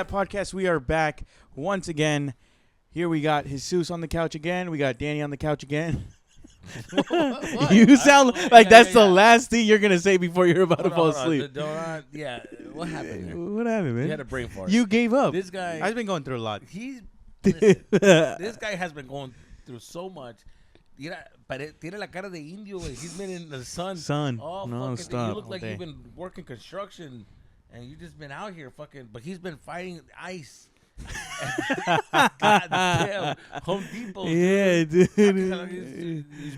Podcast. We are back once again. Here we got Jesus on the couch again. We got Danny on the couch again. What? You sound like that's the last thing you're gonna say before you're about to fall asleep. What happened here? What happened, man? You had a brain fart. You gave up. This guy. I've been going through a lot. This guy has been going through so much. Tiene la cara de indio. He's been in the sun. Oh, no, stop. You look like you've been working construction. And you just been out here fucking, but he's been fighting ice. God damn, Home Depot. Yeah, dude. He's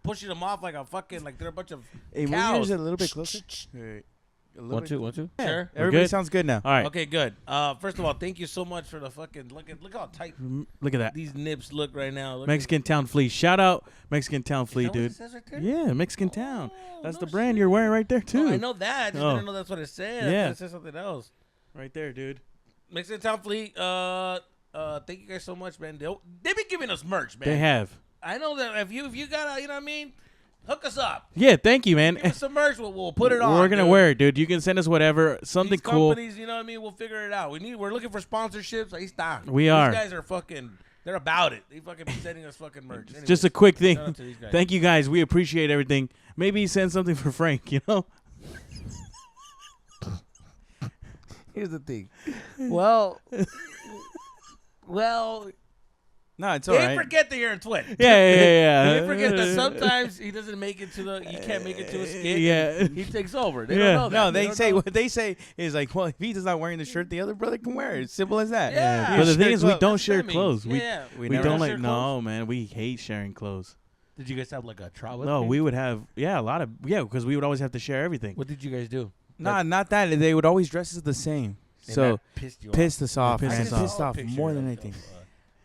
pushing them off like a fucking, like they're a bunch of cows. Move yours a little bit closer. One, two. Yeah. Sure. Everybody sounds good now. All right. Okay, good. First of all, thank you so much for the fucking look how tight. Look at that. These nips look right now. Mexican Town Flea. Shout out Mexican Town Flea, dude. What it says right there? Yeah, Mexican Town. That's the brand you're wearing right there too. Oh, I know that. I just didn't know that's what it said. Yeah. It said something else. Right there, dude. Mexican Town Flea. Thank you guys so much, man. They've been giving us merch, man. They have. I know that if you got you know what I mean. Hook us up. Yeah, thank you, man. Give us some merch. We'll put it on. We're gonna wear it, dude. You can send us whatever, something These cool. companies, you know what I mean. We'll figure it out. We're looking for sponsorships. Ahí está. We are. These guys are fucking. They're about it. They fucking be sending us fucking merch. Anyways, just a quick thing. shout out to these guys. Thank you guys. We appreciate everything. Maybe send something for Frank. You know. Here's the thing. Well. No, it's all right. They forget that you're a twin. Yeah. They forget that sometimes he doesn't make it to you can't make it to a skit. Yeah. He takes over. They don't know that. No, what they say is like, well, if he's not wearing the shirt, the other brother can wear it. It's simple as that. Yeah. But the thing is, we That's don't what share that means. clothes. Yeah. We never don't share like. clothes? No, man. We hate sharing clothes. Did you guys have like a trauma? No, we would have. Yeah, a lot of. Yeah, because we would always have to share everything. What did you guys do? Nah, not that. They would always dress us the same. And So that pissed us off. I Man. just saw Pissed a off picture more of- than anything.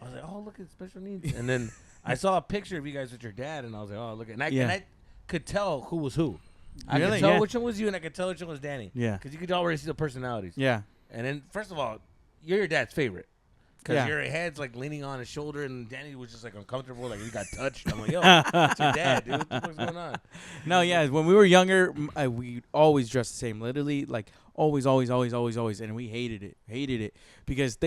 I was like, oh, look at special needs. And then I saw a picture of you guys with your dad, and I was like, oh, look at. And I could tell who was who. I Really? could tell Yeah. which one was you, and I could tell which one was Danny. Yeah. Because you could already see the personalities. Yeah. And then, first of all, you're your dad's favorite. Because Yeah. your head's like leaning on his shoulder, and Danny was just like uncomfortable, like he got touched. I'm like, yo, that's your dad, dude. What the fuck's going on? No, yeah. When we were younger, we always dressed the same. Literally, like always, and we hated it because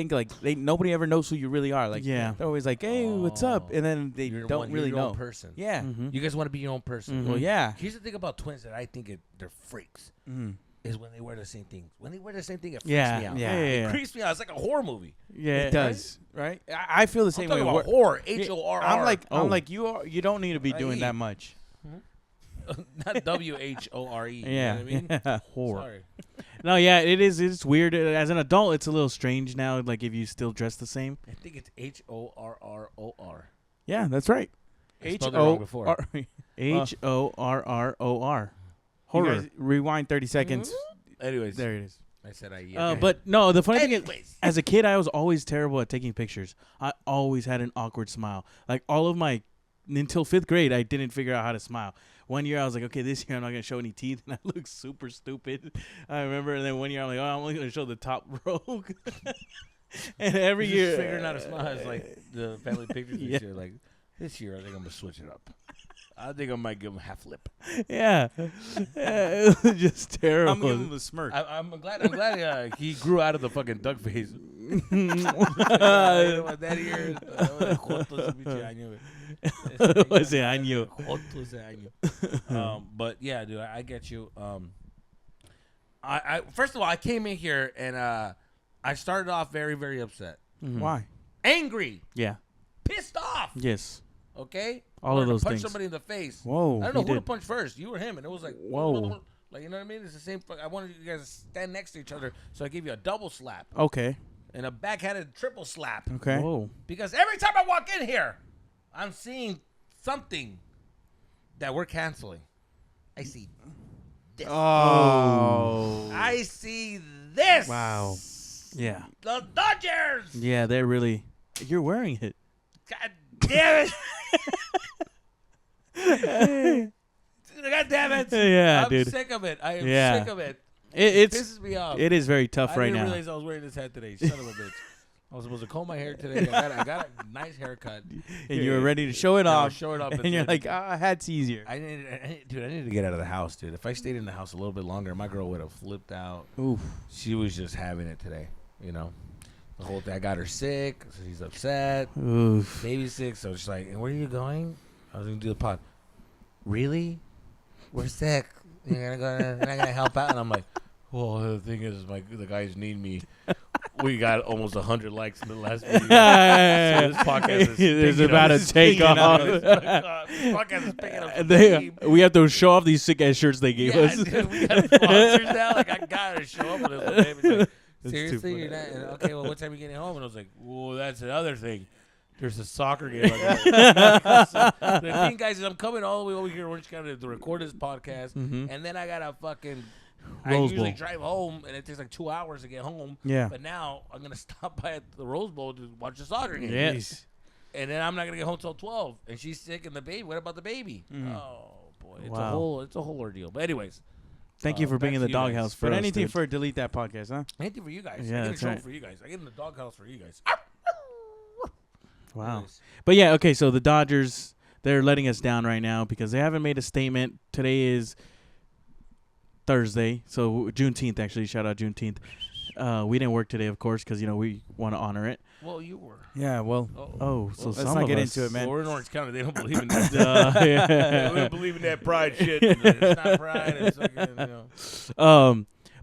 nobody ever knows who you really are. Like, they're always like, hey, what's up? And then they don't really your know. Own person. Yeah. Mm-hmm. You guys want to be your own person. Well, yeah. Here's the thing about twins that I think they're freaks. Is when they wear the same thing. When they wear the same thing, it freaks me out. Yeah. It creeps me out. It's like a horror movie. Yeah, it does. Right? I feel the same way. I'm talking about horror. HORR. I'm like you don't need to be doing that much. Not WHORE. Yeah. You know what I mean? Horror. Sorry. No, yeah, it is. It's weird. As an adult, it's a little strange now. Like if you still dress the same. I think it's HORROR. Yeah, that's right. HORROR. Horror. Guys, rewind 30 seconds. Anyways, there it is. I said I. But no, the funny thing is, as a kid, I was always terrible at taking pictures. I always had an awkward smile. Like all of my, until 5th grade, I didn't figure out how to smile. One year I was like, okay, this year I'm not gonna show any teeth, and I look super stupid. I remember, and then one year I'm like, oh, I'm only gonna show the top row. And every year, figuring out a smile is like the family pictures this year. Like this year, I think I'm gonna switch it up. I think I might give him half lip. Yeah. It was just terrible. I'm giving him a smirk. I'm glad he grew out of the fucking duck face. That year, but yeah, dude, I get you. I first of all, I came in here and I started off very, very upset. Mm-hmm. Why? Angry. Yeah. Pissed off. Yes. Okay. All of those punch things. Somebody in the face. Whoa. I don't know who to punch first. You or him, and it was like whoa. Like, you know what I mean? It's the same. I wanted you guys to stand next to each other, so I gave you a double slap. Okay. And a backhanded triple slap. Okay. Whoa. Because every time I walk in here, I'm seeing something that we're canceling. I see this. Oh. I see this. Wow. Yeah. The Dodgers. Yeah, they're really. You're wearing it. God damn it. God damn it. Yeah, I'm dude. sick of it. I am sick of it. It pisses me off. It is very tough right now. I didn't realize I was wearing this hat today. Son of a bitch. I was supposed to comb my hair today. I got a nice haircut. And you were ready to show it off. Show it off. And you're like, hat's easier. I needed to get out of the house, dude. If I stayed in the house a little bit longer, my girl would have flipped out. Oof. She was just having it today, you know. The whole thing. I got her sick, so she's upset. Oof. Baby's sick, so she's like, "And where are you going?" I was gonna do the pod. Really? We're sick. You're not gonna help out? And I'm like, well, the thing is, the guys need me. We got almost 100 likes in the last video. So this podcast is about to take off. This podcast is picking up. We have to show off these sick ass shirts they gave us. Dude, we got sponsors now. Like, I gotta show up with this. Baby. Like, seriously, you're not? And, okay, well, what time are you getting home? And I was like, well, that's the other thing. There's a soccer game. So, the thing, guys, is I'm coming all the way over here in Orange County to record this podcast, and then I gotta fucking. I usually drive home, and it takes like 2 hours to get home. Yeah. But now I'm gonna stop by at the Rose Bowl to watch the soccer game. Yes. And then I'm not gonna get home till 12, and she's sick, and the baby. What about the baby? Oh boy, it's a whole ordeal. But anyways, thank you for being in the doghouse. But anything for delete that podcast, huh? Anything for you guys. Yeah, I get a show right. for you guys. I get in the doghouse for you guys. Wow. Anyways. But yeah, okay. So the Dodgers, they're letting us down right now because they haven't made a statement. Today is Thursday, so Juneteenth, actually. Shout out Juneteenth. We didn't work today, of course, because, we want to honor it. Well, you were. Yeah, well. So let's not get into it, man. Well, we're in Orange County. They don't believe in that. They don't believe in that pride shit. It's not pride. It's like,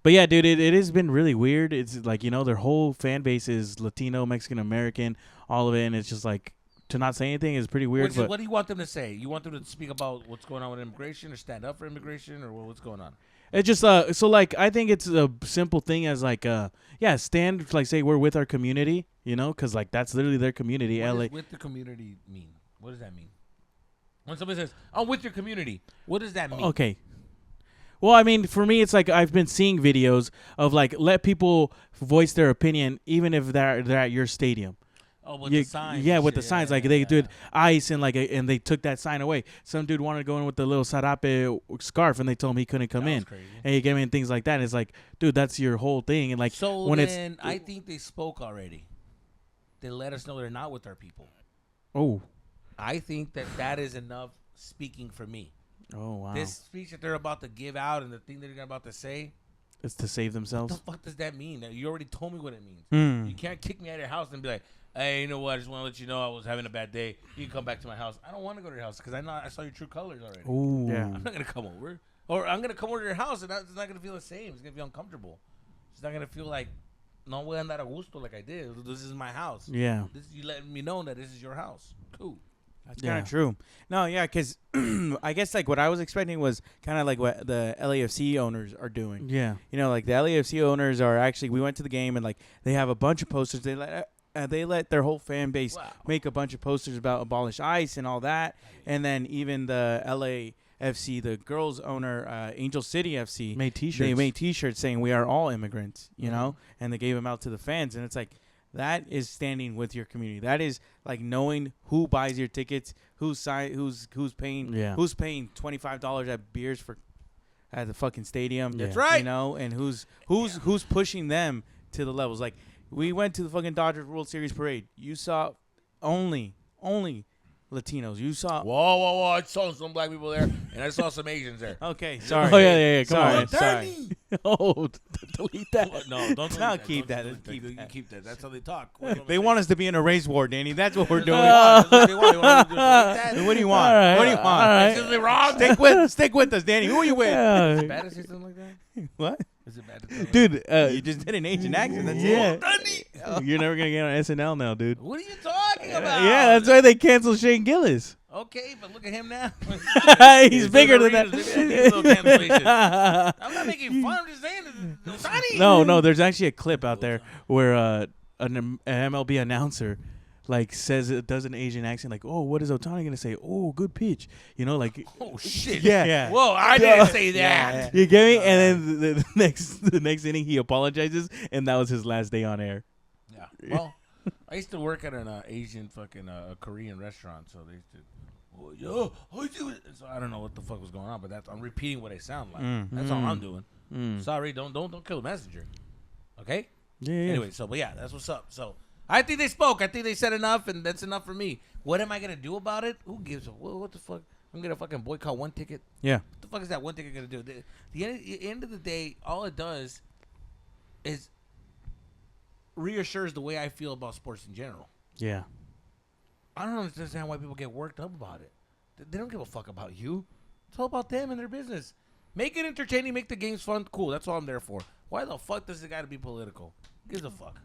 But yeah, dude, it has been really weird. It's like, their whole fan base is Latino, Mexican American, all of it, and it's just like, to not say anything is pretty weird. What do you want them to say? You want them to speak about what's going on with immigration, or stand up for immigration, or what's going on? It's just so like I think it's a simple thing as like stand, like, say we're with our community, because like that's literally their community. What LA does with the community mean? What does that mean? When somebody says, "I'm with your community," what does that mean? Okay. Well, I mean, for me, it's like I've been seeing videos of like let people voice their opinion even if they're at your stadium. Oh, with the signs. Yeah, with the signs. Like they did ice and and they took that sign away. Some dude wanted to go in with the little sarape scarf and they told him he couldn't come in. Crazy. And he came in, things like that. And it's like, dude, that's your whole thing. And like so when then I think they spoke already. They let us know they're not with our people. Oh. I think that is enough speaking for me. Oh, wow. This speech that they're about to give out and the thing they're about to say. It's to save themselves. What the fuck does that mean? You already told me what it means. You can't kick me out of your house and be like, hey, you know what? I just want to let you know I was having a bad day. You can come back to my house. I don't want to go to your house because I saw your true colors already. Ooh. Yeah. I'm not going to come over. Or I'm going to come over to your house and it's not going to feel the same. It's going to feel uncomfortable. It's not going to feel like, no voy a andar a gusto like I did. This is my house. Yeah. You letting me know that this is your house. Cool. That's kind of true. No, yeah, because I guess like what I was expecting was kind of like what the LAFC owners are doing. Yeah. Like the LAFC owners are actually, we went to the game and like they have a bunch of posters. They let their whole fan base make a bunch of posters about abolish ICE and all that. And then even the LAFC, the girls owner, Angel City FC, made T-shirts. They made T-shirts saying we are all immigrants, know, and they gave them out to the fans. And it's like, that is standing with your community. That is like knowing who buys your tickets, who's paying $25 at beers at the fucking stadium. That's right. And who's pushing them to the levels. Like we went to the fucking Dodgers World Series parade. You saw only Latinos. You saw whoa! I saw some black people there, and I saw some Asians there. Okay, sorry. Oh yeah. Come on. Sorry. Oh, delete that. No, don't delete that. Keep that. You keep that. That's how they talk. They want us to be in a race war, Danny. That's what we're doing. That's what they want. They want to delete that. What do you want? All right. What do you want? All right. Is it wrong? Stick with us, Danny. Who are you with? Is it bad to say something like that? What? Is it bad to say Dude, You just did an Asian accent. That's yeah. You're never gonna get on SNL now, dude. What are you talking about? Yeah, that's why they canceled Shane Gillis. Okay, but look at him now. He's bigger than that. I'm not making fun. I'm just saying it's funny. No. There's actually a clip out there where an MLB announcer does an Asian accent like, oh, what is Ohtani gonna say? Oh, good pitch. Like. Oh shit. Yeah. Whoa, I didn't say that. Yeah. You get me? And then the next inning he apologizes, and that was his last day on air. Yeah. Well, I used to work at an Asian fucking Korean restaurant, so they used to. yo, so I don't know what the fuck was going on, but I'm repeating what I sound like. That's all I'm doing. Sorry, don't kill the messenger. Okay. Yeah. Anyway, but yeah, that's what's up. So I think they spoke. I think they said enough, and that's enough for me. What am I gonna do about it? Who gives a what the fuck? I'm gonna fucking boycott one ticket. Yeah. What the fuck is that one ticket gonna do? The end of the day, all it does is reassures the way I feel about sports in general. Yeah. I don't understand why people get worked up about it. They don't give a fuck about you. It's all about them and their business. Make it entertaining, make the games fun. Cool, that's all I'm there for. Why the fuck does it got to be political? Who gives a fuck?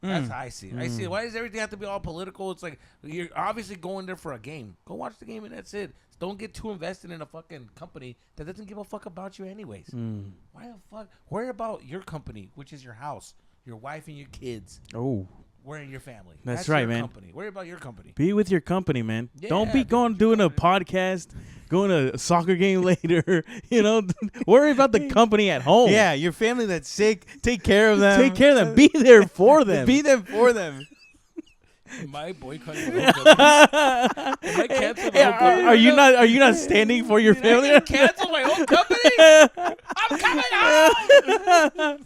That's how I see it. I see it. Why does everything have to be all political? It's like you're obviously going there for a game. Go watch the game and that's it. Don't get too invested in a fucking company that doesn't give a fuck about you anyways. Why the fuck? Worry about your company, which is your house, your wife and your kids. Oh. Worry your family. That's right, your man. Company. Worry about your company. Be with your company, man. Yeah, Don't be doing a podcast, going to a soccer game later. Worry about the company at home. Yeah, your family that's sick, take care of them. Take care of them. Be there for them. Be there for them. Am I boycotting my whole company? Am I canceling my whole company? Are you not standing for your family? Did I cancel my whole company? I'm coming home.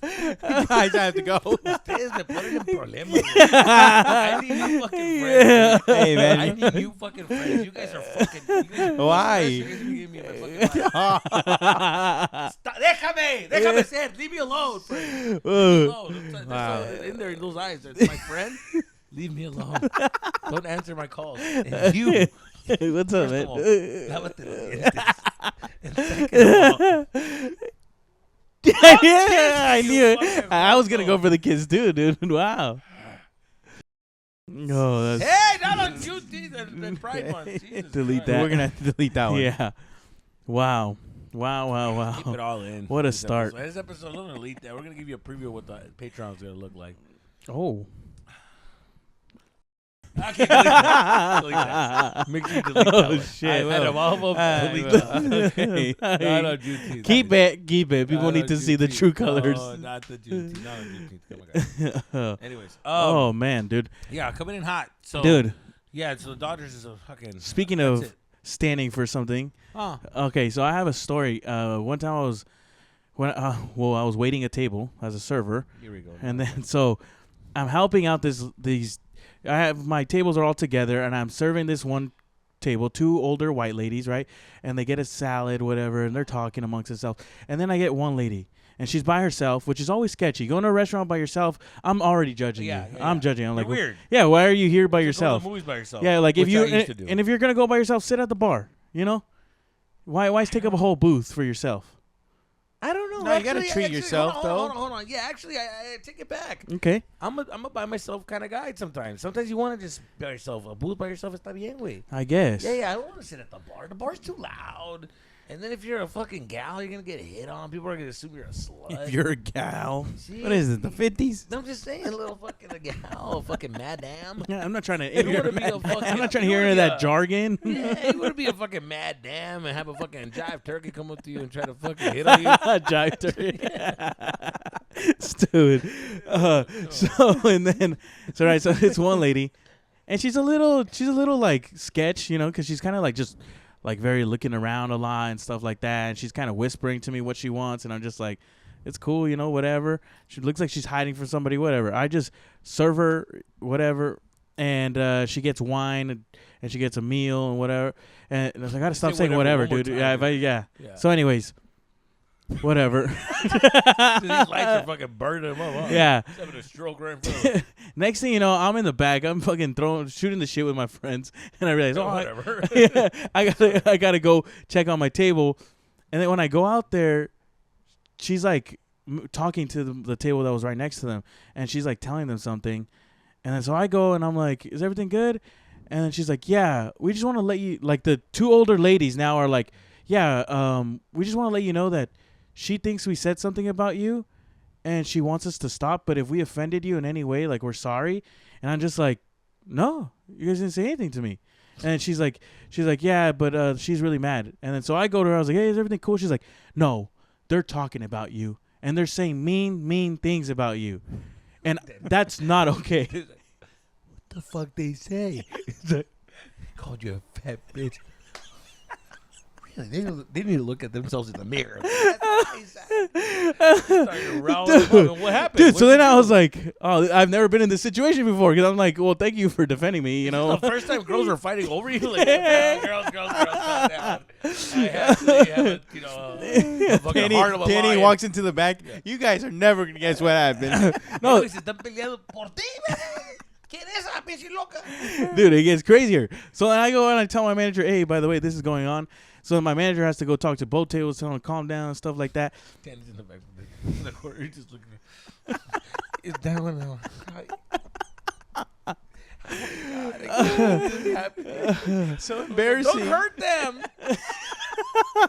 I have to go. Ustedes me ponen en problemas. I need you fucking friends. Hey, man. I need you fucking friends. You guys are fucking. Why? You guys are giving me my fucking life. Stop. Déjame ser. Leave me alone, friend. Leave me alone. Wow. In there, in those eyes, that's my friend. Leave me alone. Don't answer my calls. And you. What's up, First man? of all, lávate los dientes. And second of all, Yeah, I knew it. I was gonna go for the kids too, dude. Wow. No, that's hey, not on Juneteenth and Pride Month. Jesus delete Christ. that. We're gonna have to delete that one. Yeah. Wow. Keep it all in. What a This start. Episode. This episode, we're gonna delete that. We're gonna give you a preview of what the Patreon's gonna look like. Oh. Okay, delete that. Delete that. Make sure you delete that one. Shit. I had all of them. Delete Okay. that. Not on Juneteenth. Keep it. People Not need on to see the Juneteenth. true colors. No, not the Juneteenth. Not on Juneteenth. Oh my God. Anyways. Oh man, dude. Yeah, coming in hot. So, Dude. Yeah, so the Dodgers is a fucking. Speaking that's of it. standing for something. Huh. Okay, so I have a story. One time I was waiting a table as a server, Here we go. and then so I'm helping out these. I have my tables are all together, and I'm serving this one table, two older white ladies, right? And they get a salad, whatever, and they're talking amongst themselves. And then I get one lady, and she's by herself, which is always sketchy. Going to a restaurant by yourself, I'm already judging you. I'm judging. I'm You're like, weird. yeah, why are you here by Go to yourself? the movies by yourself. Yeah, like if which you I used to do. and if you're gonna go by yourself, sit at the bar. Why take up a whole booth for yourself? I don't know. No, you gotta treat yourself, hold on. Yeah, actually, I take it back. Okay. I'm a by myself kind of guy sometimes. Sometimes you want to just by yourself. A booth by yourself está bien, güey. I guess. Yeah. I don't want to sit at the bar. The bar's too loud. And then if you're a fucking gal, you're gonna get hit on. People are gonna assume you're a slut. If you're a gal. See? What is it, the 50s? I'm just saying, a little fucking a gal, a fucking madam. Yeah, I'm not trying to. You wanna be a fucking- I'm not trying to you hear wanna any of be that a- jargon. Yeah, you want to be a fucking madam and have a fucking jive turkey come up to you and try to fucking hit on you. Jive turkey. Stupid. So it's one lady, and she's a little like sketch, because she's kind of like just like very looking around a lot and stuff like that, and she's kind of whispering to me what she wants, and I'm just like, it's cool, whatever. She looks like she's hiding from somebody, whatever. I just serve her whatever, and she gets wine and she gets a meal and whatever, and I was like, I gotta stop saying whatever, one more dude. time, Yeah. Yeah. So anyways, whatever. These lights are fucking burning them up. Huh? Yeah. He's having a stroke right in front of him. Next thing you know, I'm in the back. I'm fucking shooting the shit with my friends, and I realize, Whatever. yeah, I gotta go check on my table, and then when I go out there, she's like talking to the table that was right next to them, and she's like telling them something, and then so I go and I'm like, is everything good? And then she's like, yeah, we just want to let you, like the two older ladies now are like, yeah, we just want to let you know that she thinks we said something about you, and she wants us to stop, but if we offended you in any way, like, we're sorry. And I'm just like, no, you guys didn't say anything to me. And she's like, yeah, but she's really mad. And then so I go to her, I was like, hey, is everything cool? She's like, no, they're talking about you, and they're saying mean things about you, and that's not okay. What the fuck they say? Called you a fat bitch. Really, they need to look at themselves in the mirror. Dude, what happened? Dude, so then I was like, oh, I've never been in this situation before. Because I'm like, well, thank you for defending me, you know. The first time girls were fighting over you, like, girls, calm down. I actually have a, you know, a fucking heart of a Danny lion. walks into the back. Yeah. You guys are never going to guess what happened. No. Dude, it gets crazier. So then I go and I tell my manager, hey, by the way, this is going on. So my manager has to go talk to both tables, tell them to calm down and stuff like that. Danny's in the back in the corner. He's just looking at Is that one now? So embarrassing. Don't hurt them.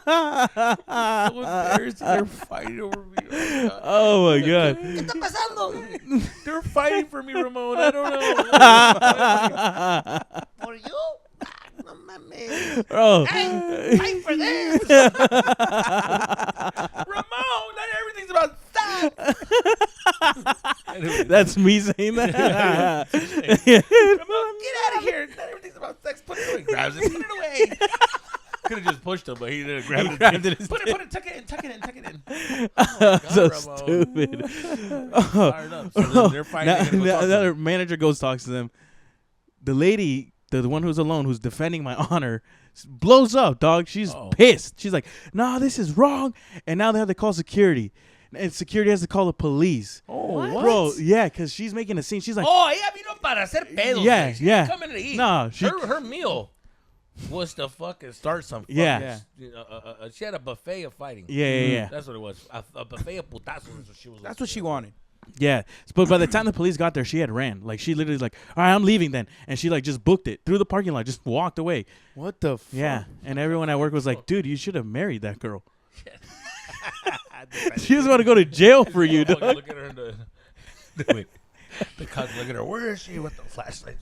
So embarrassing. They're fighting over me. Oh my God. ¿Qué está pasando? They're fighting for me, Ramon. I don't know. For you? No mames. Bro. Hey, fight for this. Ramon, not everything's about sex. That's me saying that. Ramon, get out of here. Not everything's about sex. Put it away. Grabs it. Put it away. Could have just pushed him, but he didn't grab it. Put it, tuck it in. Oh God, so Ramon. stupid. Fired up. So they're fighting. Another manager goes talks to them. The lady, the one who's alone, who's defending my honor, blows up, dog. She's pissed. She's like, nah, this is wrong. And now they have to call security. And security has to call the police. Oh, what? Bro, yeah, because she's making a scene. She's like, oh, ella vino para hacer pedos. Yeah, She yeah. Coming to eat. No, her meal was to fucking start some fucking, she had a buffet of fighting. Yeah. That's what it was. A buffet of putazos is what she was. That's what she wanted. Yeah, but by the time the police got there, she had ran. Like, she literally was like, all right, I'm leaving then. And she, like, just booked it through the parking lot, just walked away. What the fuck? Yeah, and everyone at work was like, dude, you should have married that girl. She was about to go to jail for you, dog. Look at her in the cops look at her. Where is she with the flashlight?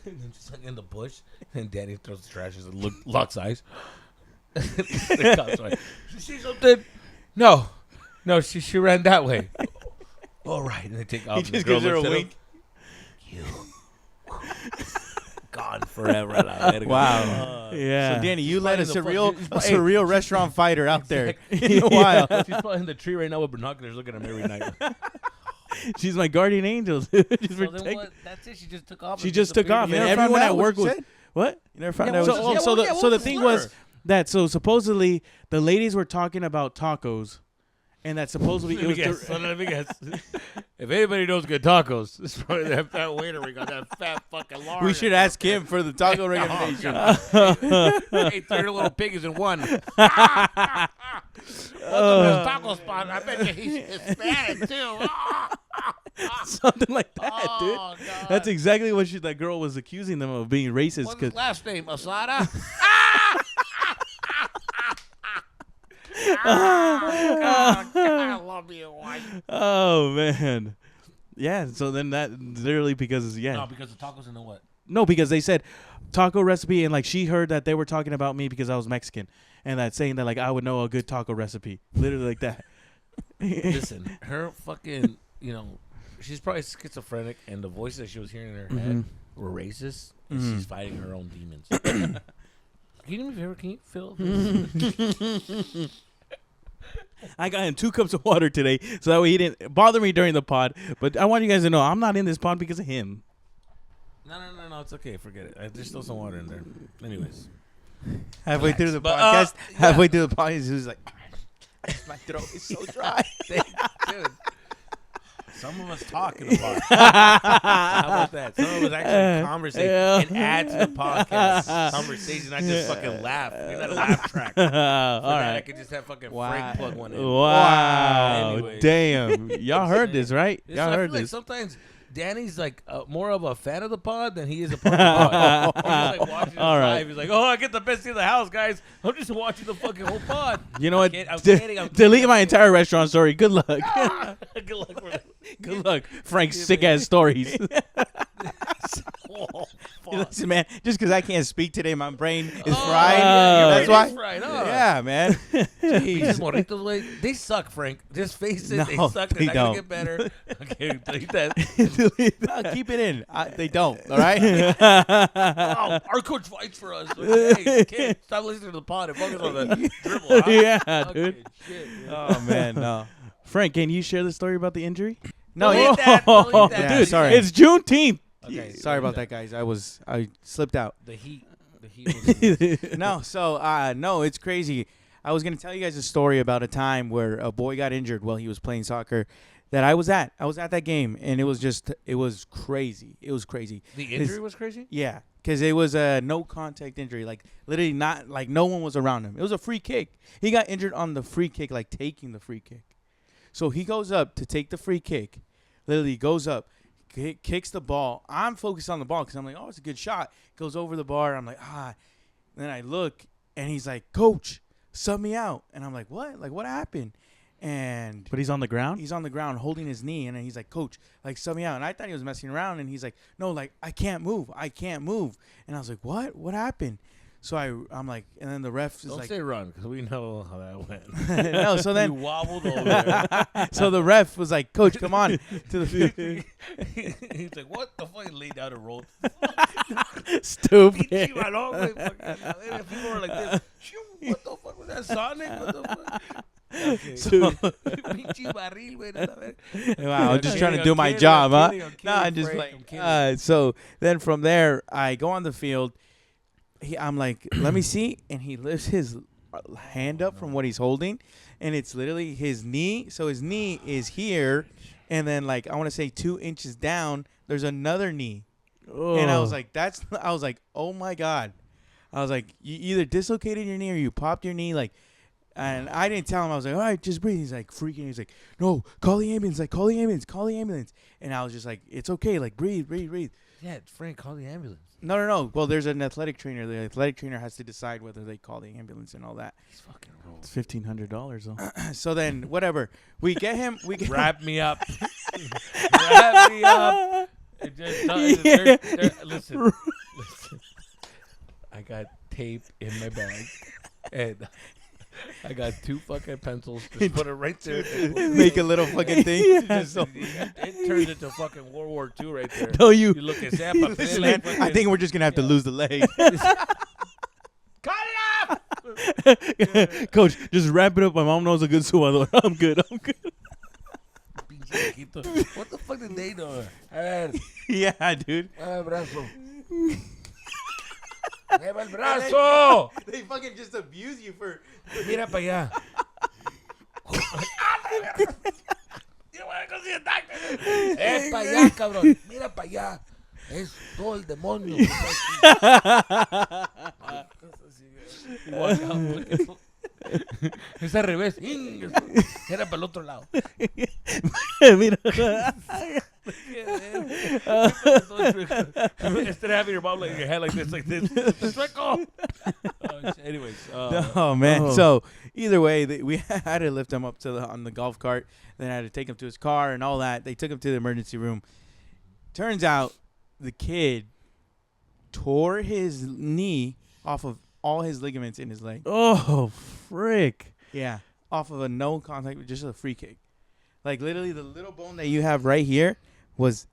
And then just like in the bush. And Danny throws the trash and locks eyes. The cops are like, "Did you see something?" No, she ran that way. All right, and they take off. He just gives her a wink. You gone forever. Wow. Yeah. So Danny, you let a She's surreal restaurant fighter out there in a while. She's probably in the tree right now with binoculars looking at him every night. She's my guardian angel, dude. She's So then what? That's it. She just took off. She just took off, You and never everyone found at out work what was she said? what? You never found out. So the thing was that supposedly the ladies were talking about tacos, and that supposedly it was. Let me guess. If anybody knows good tacos, it's probably that fat waiter we got that fat fucking Lauren. We should ask him for the taco recommendation. Hey, 30 little pig is in one. Welcome to this taco spot. I bet you he's Hispanic too. Something like that, dude. God. That's exactly what that girl was accusing them of being racist. What's his last name? Asada? God, I love you, white. Oh man, yeah. So then that literally because No, because the tacos in the what? No, because they said taco recipe, and like she heard that they were talking about me because I was Mexican, and that saying that like I would know a good taco recipe, literally like that. Listen, her fucking, she's probably schizophrenic, and the voices that she was hearing in her head were racist, and she's fighting her own demons. Can you do me a favor? Can you fill this? I got him 2 cups of water today, so that way he didn't bother me during the pod. But I want you guys to know I'm not in this pod because of him. No, it's okay. Forget it. There's still some water in there. Anyways. Halfway through the podcast, he was like, my throat is so dry. Dude. Some of us talk in the podcast. How about that? Some of us actually conversate and add to the podcast conversation. I just fucking laugh. You're not a laugh track. All right. I could just have fucking Frank plug one in. Wow. Anyways. Damn. Y'all heard this, right? Y'all I heard feel this. like sometimes Danny's like more of a fan of the pod than he is a part of the pod. He's like watching it live. He's like, oh, I get the best seat in the house, guys. I'm just watching the fucking whole pod. You know what? I'm kidding. Delete my entire restaurant story. Good luck. Good luck. Good luck, Frank's sick ass stories. Oh, fuck. Listen, man, just because I can't speak today, my brain is Oh, fried. yeah, That's your why. brain's fried, huh? Yeah, man. These Jeez. morritos, güey, they suck, Frank. Just face it. No, They suck. they They're not don't. going to get better. Okay, delete that. No, keep it in. They don't. All right. Oh, our coach fights for us. Hey, kid, stop listening to the pod and focus on the dribble. Huh? Yeah, Okay, dude. shit, dude. Oh man, no. Frank, can you share the story about the injury? No, Delete yeah. that. Delete that. Yeah, Delete sorry. that. It's Juneteenth. Okay, Sorry about delete that, guys. I slipped out. The heat. The heat was No, so no, it's crazy. I was gonna tell you guys a story about a time where a boy got injured while he was playing soccer. That I was at. I was at that game, and it was crazy. It was crazy. The injury was crazy? Yeah, because it was a no contact injury. Like literally, not like no one was around him. It was a free kick. He got injured on the free kick, like taking the free kick. So he goes up to take the free kick. Literally goes up, kicks the ball. I'm focused on the ball because I'm like, oh, it's a good shot. Goes over the bar. I'm like, ah. Then I look, and he's like, Coach, sub me out. And I'm like, what? Like, what happened? And But he's on the ground? he's on the ground holding his knee, and then he's like, Coach, like, sub me out. And I thought he was messing around, and he's like, no, like, I can't move. And I was like, what? What happened? So I'm like, and then the ref is Don't like, say run because we know how that went. no, so You then, wobbled over there. so the ref was like, Coach, come on to the field. He's like, what the fuck? He laid down and rolled. Stupid. Pinche balón, güey, fucking- People were like this. Shoo, what the fuck was that, Sonic? What the fuck? Okay. Pinche barril, güey, nada, ver. Wow, I'm just trying to I'm do my kidding, job, I'm huh? kidding, I'm No, I'm kidding, just Frank, like, I'm kidding. so then from there, I go on the field. I'm like, let me see. And he lifts his hand up from what he's holding. And it's literally his knee. So his knee is here. And then, like, I want to say 2 inches down, there's another knee. And I was like, I was like, oh my God. I was like, you either dislocated your knee or you popped your knee. Like, and I didn't tell him. I was like, all right, just breathe. He's like freaking. He's like, no, call the ambulance. Like, call the ambulance. And I was just like, it's okay. Like, breathe. Yeah, Frank, call the ambulance. No. Well, there's an athletic trainer. The athletic trainer has to decide whether they call the ambulance and all that. He's fucking rolled. It's $1,500 though. So then, whatever. We get him. Wrap me up. Wrap me up. It just listen. I got tape in my bag, and I got 2 fucking pencils. Just put it right there. Make a little fucking thing. Just so- it turns into fucking World War II right there. No, You look at Zappa. Listen, man, I think we're just gonna have to lose the leg. Cut it off. Coach, just wrap it up. My mom knows a good subador. I'm good. Pinche viejito. What the fuck did they know? A ver, Yeah, dude. brazo. Lleva el brazo. They fucking just abuse you for. Mira para allá. Yo voy a conseguir el doctor. Es para allá, cabrón. Mira para allá. Es todo el demonio. que está aquí. Y walk out. Es al revés. Era para el otro lado. Mira. Instead of having your mom like your head like this. Anyways. Oh man. Oh. So either way, we had to lift him up to on the golf cart. Then I had to take him to his car and all that. They took him to the emergency room. Turns out the kid tore his knee off of all his ligaments in his leg. Oh, frick. Yeah, off of a no contact, just a free kick. Like literally, the little bone that you have right here was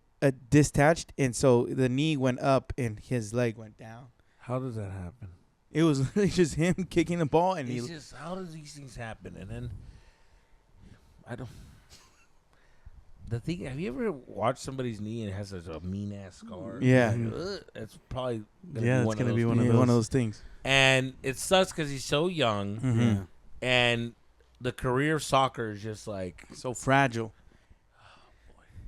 detached, and so the knee went up and his leg went down. How does that happen? It was literally just him kicking the ball, and It's just, how does these things happen? And then, I don't. The thing, have you ever watched somebody's knee and it has a mean ass scar? Yeah. It's probably Yeah, it's gonna be one of yeah, those. one of those things. And it sucks because he's so young, Mhm. Yeah. and the career of soccer is just like. So fragile.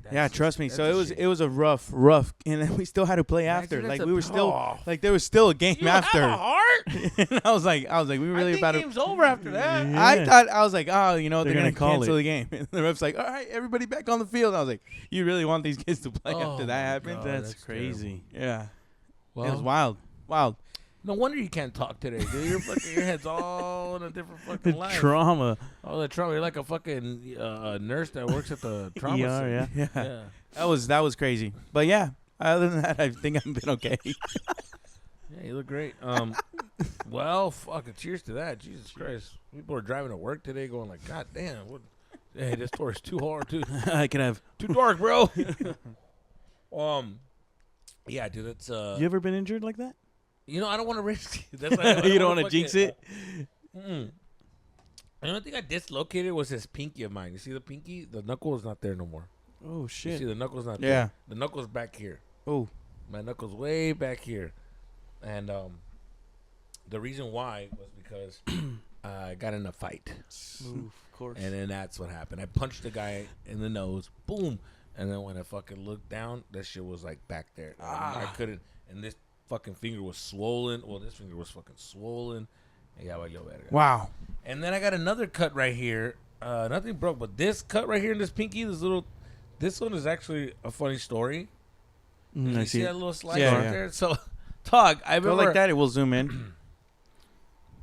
That's Yeah, just- trust me. that's So a it was shit. it was a rough, and then we still had to play after. Imagine Like that's we a- were still Oh. like there was still a game You after. have a heart? And I was like, we really I think about to. game's over after that. Yeah. I was like, oh, you know, They're they're gonna gonna call cancel it. the game. And the ref's like, all right, everybody back on the field. And I was like, you really want these kids to play Oh after that my happened? God. That's that's crazy. Yeah, Well, it was wild. no wonder you can't talk today, dude. Your head's all in a different fucking life. Trauma. Oh, the trauma. You're like a fucking nurse that works at the trauma ER, center. yeah. Yeah, Yeah. that was crazy. But yeah, Other than that, I think I've been okay. Yeah, you look great. Well, fucking cheers to that. Jesus Christ. People are driving to work today going like, God damn, what? Hey, this store is too hard, too. I can have. Too dark, bro. Yeah, dude, that's You ever been injured like that? I don't want to risk it. That's why You don't want to jinx it? The only thing I dislocated was this pinky of mine. You see the pinky? The knuckle is not there no more. Oh You shit. see the knuckle's not Yeah. there. The knuckle's back here. Oh. My knuckle's way back here. And the reason why was because I got in a fight. Oof, of course. And then that's what happened. I punched the guy in the nose. Boom. And then when I fucking looked down, that shit was like back there. I couldn't. And this fucking finger was swollen. Well, this finger was fucking swollen. Yeah, Wow. And then I got another cut right here. Nothing broke, but this cut right here in this pinky, this one is actually a funny story. I You see see it. that little slice Yeah, right yeah. there? So, Tog, I Go remember. like that. It will zoom in.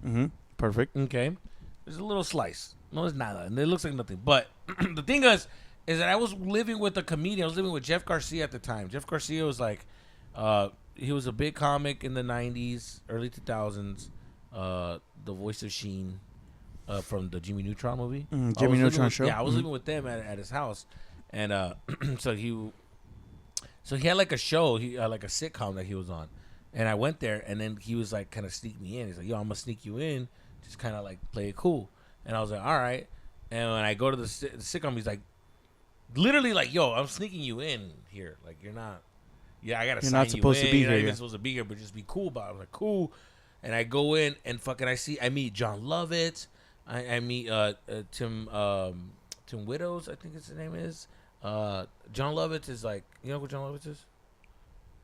Mm-hmm. Perfect. Okay. There's a little slice. No, it's not. And it looks like nothing. But the thing is that I was living with a comedian. I was living with Jeff Garcia at the time. Jeff Garcia was like, he was a big comic in the 90s, early 2000s. The voice of Sheen from the Jimmy Neutron movie. Jimmy Neutron show. Yeah, I was living with them at his house. And so he had like a show, like a sitcom that he was on. And I went there, and then he was like kind of sneak me in. He's like, yo, I'm going to sneak you in. Just kind of like play it cool. And I was like, all right. And when I go to the sitcom, he's like, literally like, yo, I'm sneaking you in here. Like, you're not. Yeah, I got to sign you in. You're not supposed to be You're not here. even Yeah. supposed to be here, but just be cool about it. I'm like, cool. And I go in, and fucking I meet John Lovitz. I meet Tim Widows, I think his name is. John Lovitz is like, you know who John Lovitz is?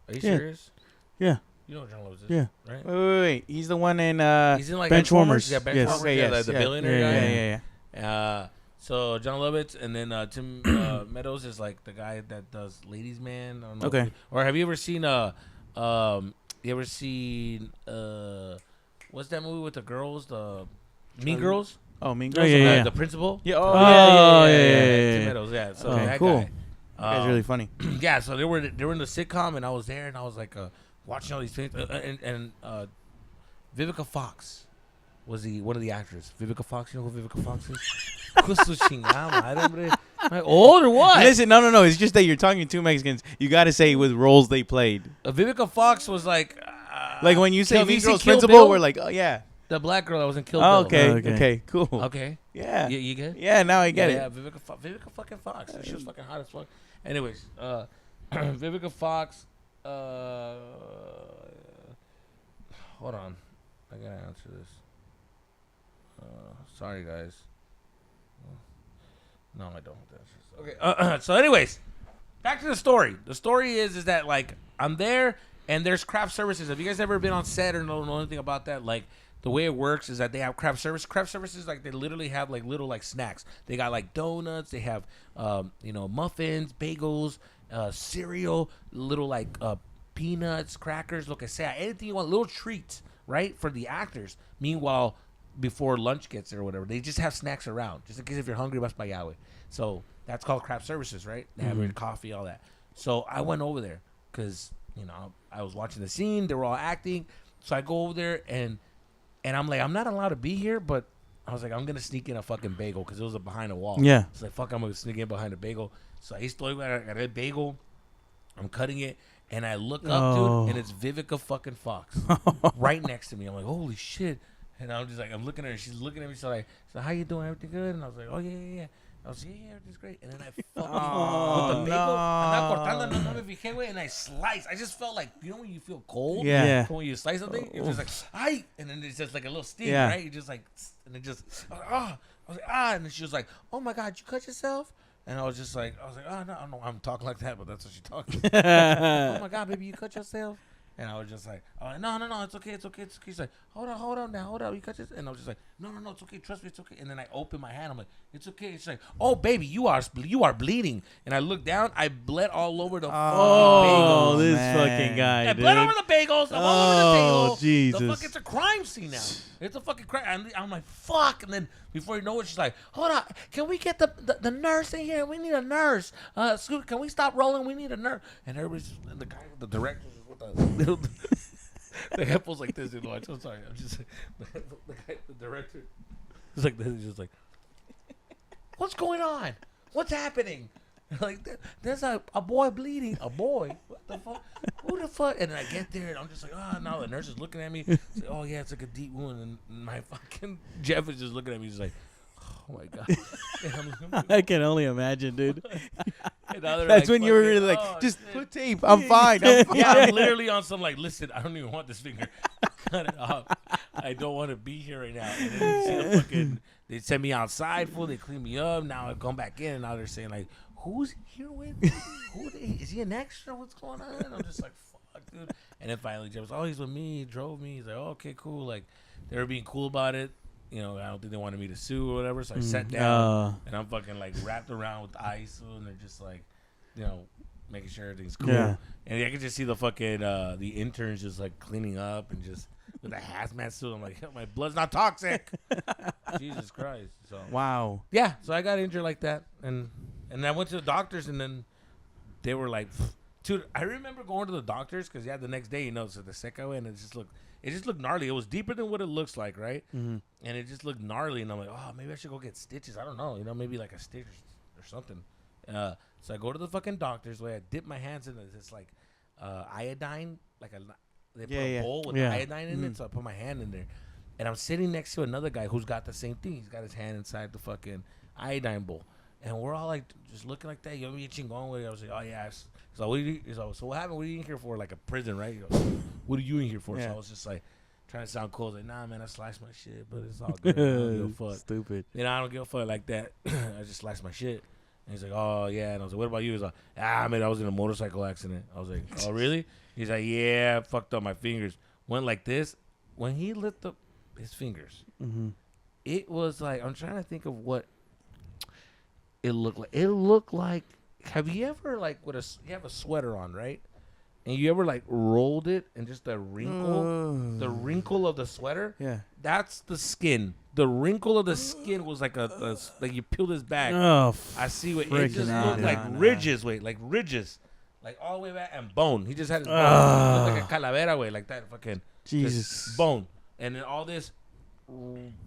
Are you Yeah. serious? Yeah. You know who John Lovitz is? Yeah. Right? Wait. He's the one in He's in like Benchwarmers. Yeah, Benchwarmers. Yes. Okay, Yeah, yes, the yeah. billionaire Yeah, guy. yeah. So John Lovitz, and then Tim Meadows is like the guy that does Ladies Man. I don't know Okay. or have you ever seen what's that movie with the girls? The Mean Girls? Oh, Mean Oh, Girls. yeah, Okay. yeah. The principal? Yeah. Oh, Oh, yeah. Tim Meadows, yeah. So Oh, that cool. guy. That guy's really funny. Yeah, so they were in the sitcom, and I was there, and I was like watching all these things, and Vivica Fox was one of the actors. Vivica Fox, you know who Vivica Fox is? Crystal chingada, madre. Am I old or what? Listen, no. It's just that you're talking to Mexicans. You got to say with roles they played. Vivica Fox was like Like when you say Have you Mean seen Girls Kill principal, Bill? we're like, oh yeah. the black girl that was in Kill Oh, Bill. okay. Okay. Okay. Cool. Okay. Yeah. You good? Yeah. Now I get Yeah, it. Vivica fucking Fox. She was fucking hot as fuck. Anyways, Vivica Fox. Hold on, I gotta answer this. Sorry, guys. No, I don't. Okay. So, anyways, back to the story. The story is that like I'm there and there's craft services. Have you guys ever been on set or know anything about that? Like the way it works is that they have craft service. Craft services like they literally have like little like snacks. They got like donuts. They have muffins, bagels, cereal, little like peanuts, crackers. Look, I say anything you want. Little treats, right, for the actors. Meanwhile, before lunch gets there or whatever, they just have snacks around just in case if you're hungry. That's by Yahweh. So that's called craft services, right? They have coffee, all that. So I went over there because I was watching the scene. They were all acting. So I go over there and I'm like, I'm not allowed to be here, but I was like, I'm gonna sneak in a fucking bagel because it was behind a wall. Yeah. It's like, fuck, I'm gonna sneak in behind a bagel. So I got a bagel. I'm cutting it, and I look up, dude, and it's Vivica fucking Fox right next to me. I'm like, holy shit. And I'm just like, I'm looking at her, she's looking at me, so like, so how you doing? Everything good? And I was like, oh, yeah. I was like, yeah, everything's great. And then I fucking, with the bagel, no me fijé, güey, and I slice. I just felt like, when you feel cold? Yeah. So when you slice something, you're just like, ay, and then it's just like a little sting, Yeah. right? You're just like, and it just, I was like, and then she was like, oh my God, you cut yourself? And I was like, oh no, I'm talking like that, but that's what she talking. Oh my God, baby, you cut yourself? And I was just like, oh, no, it's okay. He's like, hold on now, you got this. And I was just like, no, it's okay, trust me, it's okay. And then I open my hand, I'm like, it's okay. It's like, oh baby, you are bleeding. And I look down, I bled all over the Oh, bagels. this man. fucking guy, I dude. bled over the bagels. I'm all over the table. Jesus. The fuck, it's a crime scene now. It's a fucking crime. And I'm like, fuck. And then before you know it, she's like, hold on, can we get the nurse in here? We need a nurse. Scoot, can we stop rolling? We need a nurse. And everybody's the guy, the director. The headphones like this, dude. I'm sorry. I'm just the director. He's like this. He's just like, what's going on? What's happening? Like, there's a boy bleeding. A boy? What the fuck? Who the fuck? And then I get there and I'm just like, oh no. The nurse is looking at me. Like, oh yeah, it's like a deep wound. And my fucking Jeff is just looking at me. He's like, oh my god. I can only imagine, dude. That's That's when you were really like, just put tape. I'm fine. Yeah, I'm literally on some like, listen, I don't even want this finger. Cut it off. I don't want to be here right now. And then you see the fucking, they send me outside, fool. They clean me up. Now I come back in, and now they're saying like, who's here with me? Is he an extra? What's going on? And I'm just like, fuck, dude. And then finally, Jeff was, oh, he's with me. He drove me. He's like, oh, okay, cool. Like, they were being cool about it. You know, I don't think they wanted me to sue or whatever. So I sat down, and I'm fucking like wrapped around with ice, and they're just like, you know, making sure everything's cool. Yeah. And I could just see the fucking the interns just like cleaning up and just with a hazmat suit. I'm like, my blood's not toxic. Jesus Christ. So Wow. yeah, so I got injured like that, and I went to the doctors, and then they were like, dude, I remember going to the doctors because the next day, you know, so the second way, and it just looked gnarly. It was deeper than what it looks like, right? Mm-hmm. And it just looked gnarly, and I'm like, oh, maybe I should go get stitches. I don't know, you know, maybe like a stitch or something. So I go to the fucking doctor's way. I dip my hands in this like iodine, like they put a bowl with iodine in it. So I put my hand in there, and I'm sitting next to another guy who's got the same thing. He's got his hand inside the fucking iodine bowl, and we're all like just looking like that. Yo, me chingón with it. I was like, oh yeah. So what so what happened? What are you in here for? Like a prison, right? He goes, what are you in here for? Yeah. So I was just like trying to sound cool. I was like, nah, man, I sliced my shit, but it's all good. I don't give a fuck. Stupid. You know, I don't give a fuck like that. I just sliced my shit. And he's like, oh, yeah. And I was like, what about you? He's like, man, I was in a motorcycle accident. I was like, oh, really? He's like, yeah, I fucked up my fingers. Went like this. When he lit up his fingers, it was like, I'm trying to think of what it looked like. It looked like, have you ever, like, you have a sweater on, right? And you ever, like, rolled it and just the wrinkle of the sweater? Yeah. That's the skin. The wrinkle of the skin was like like you peeled his back. Oh, I see what it just looked like ridges, like ridges, like all the way back and bone. He just had his bone. It looked like a calavera, like that fucking Jesus bone, and then all this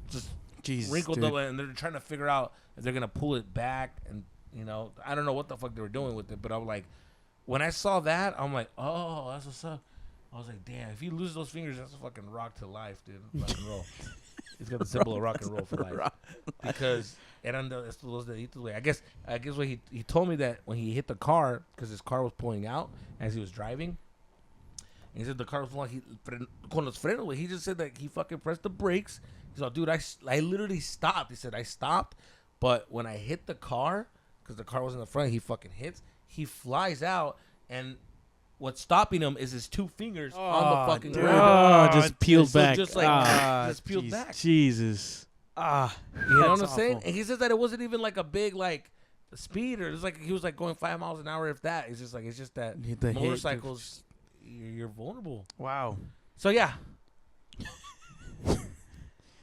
just Jesus, wrinkled up, and they're trying to figure out if they're gonna pull it back, and you know, I don't know what the fuck they were doing with it, but I'm like, when I saw that, I'm like, oh, that's what's up. I was like, damn, if you lose those fingers, that's a fucking rock to life, dude. Rock and roll. He's got the symbol of rock and roll for life. Because I guess what he told me that when he hit the car, because his car was pulling out as he was driving, and he said the car was pulling out, he just said that he fucking pressed the brakes. He's like, dude, I literally stopped. He said, I stopped, but when I hit the car, because the car was in the front, he fucking hits, he flies out, and what's stopping him is his two fingers on the fucking ground. Just peeled back. Just like just peeled back. Jesus. You know what I'm saying? And he says that it wasn't even like a big like speed, or it's like he was like going 5 miles an hour. If that, it's just that motorcycles, you're vulnerable. Wow. So yeah.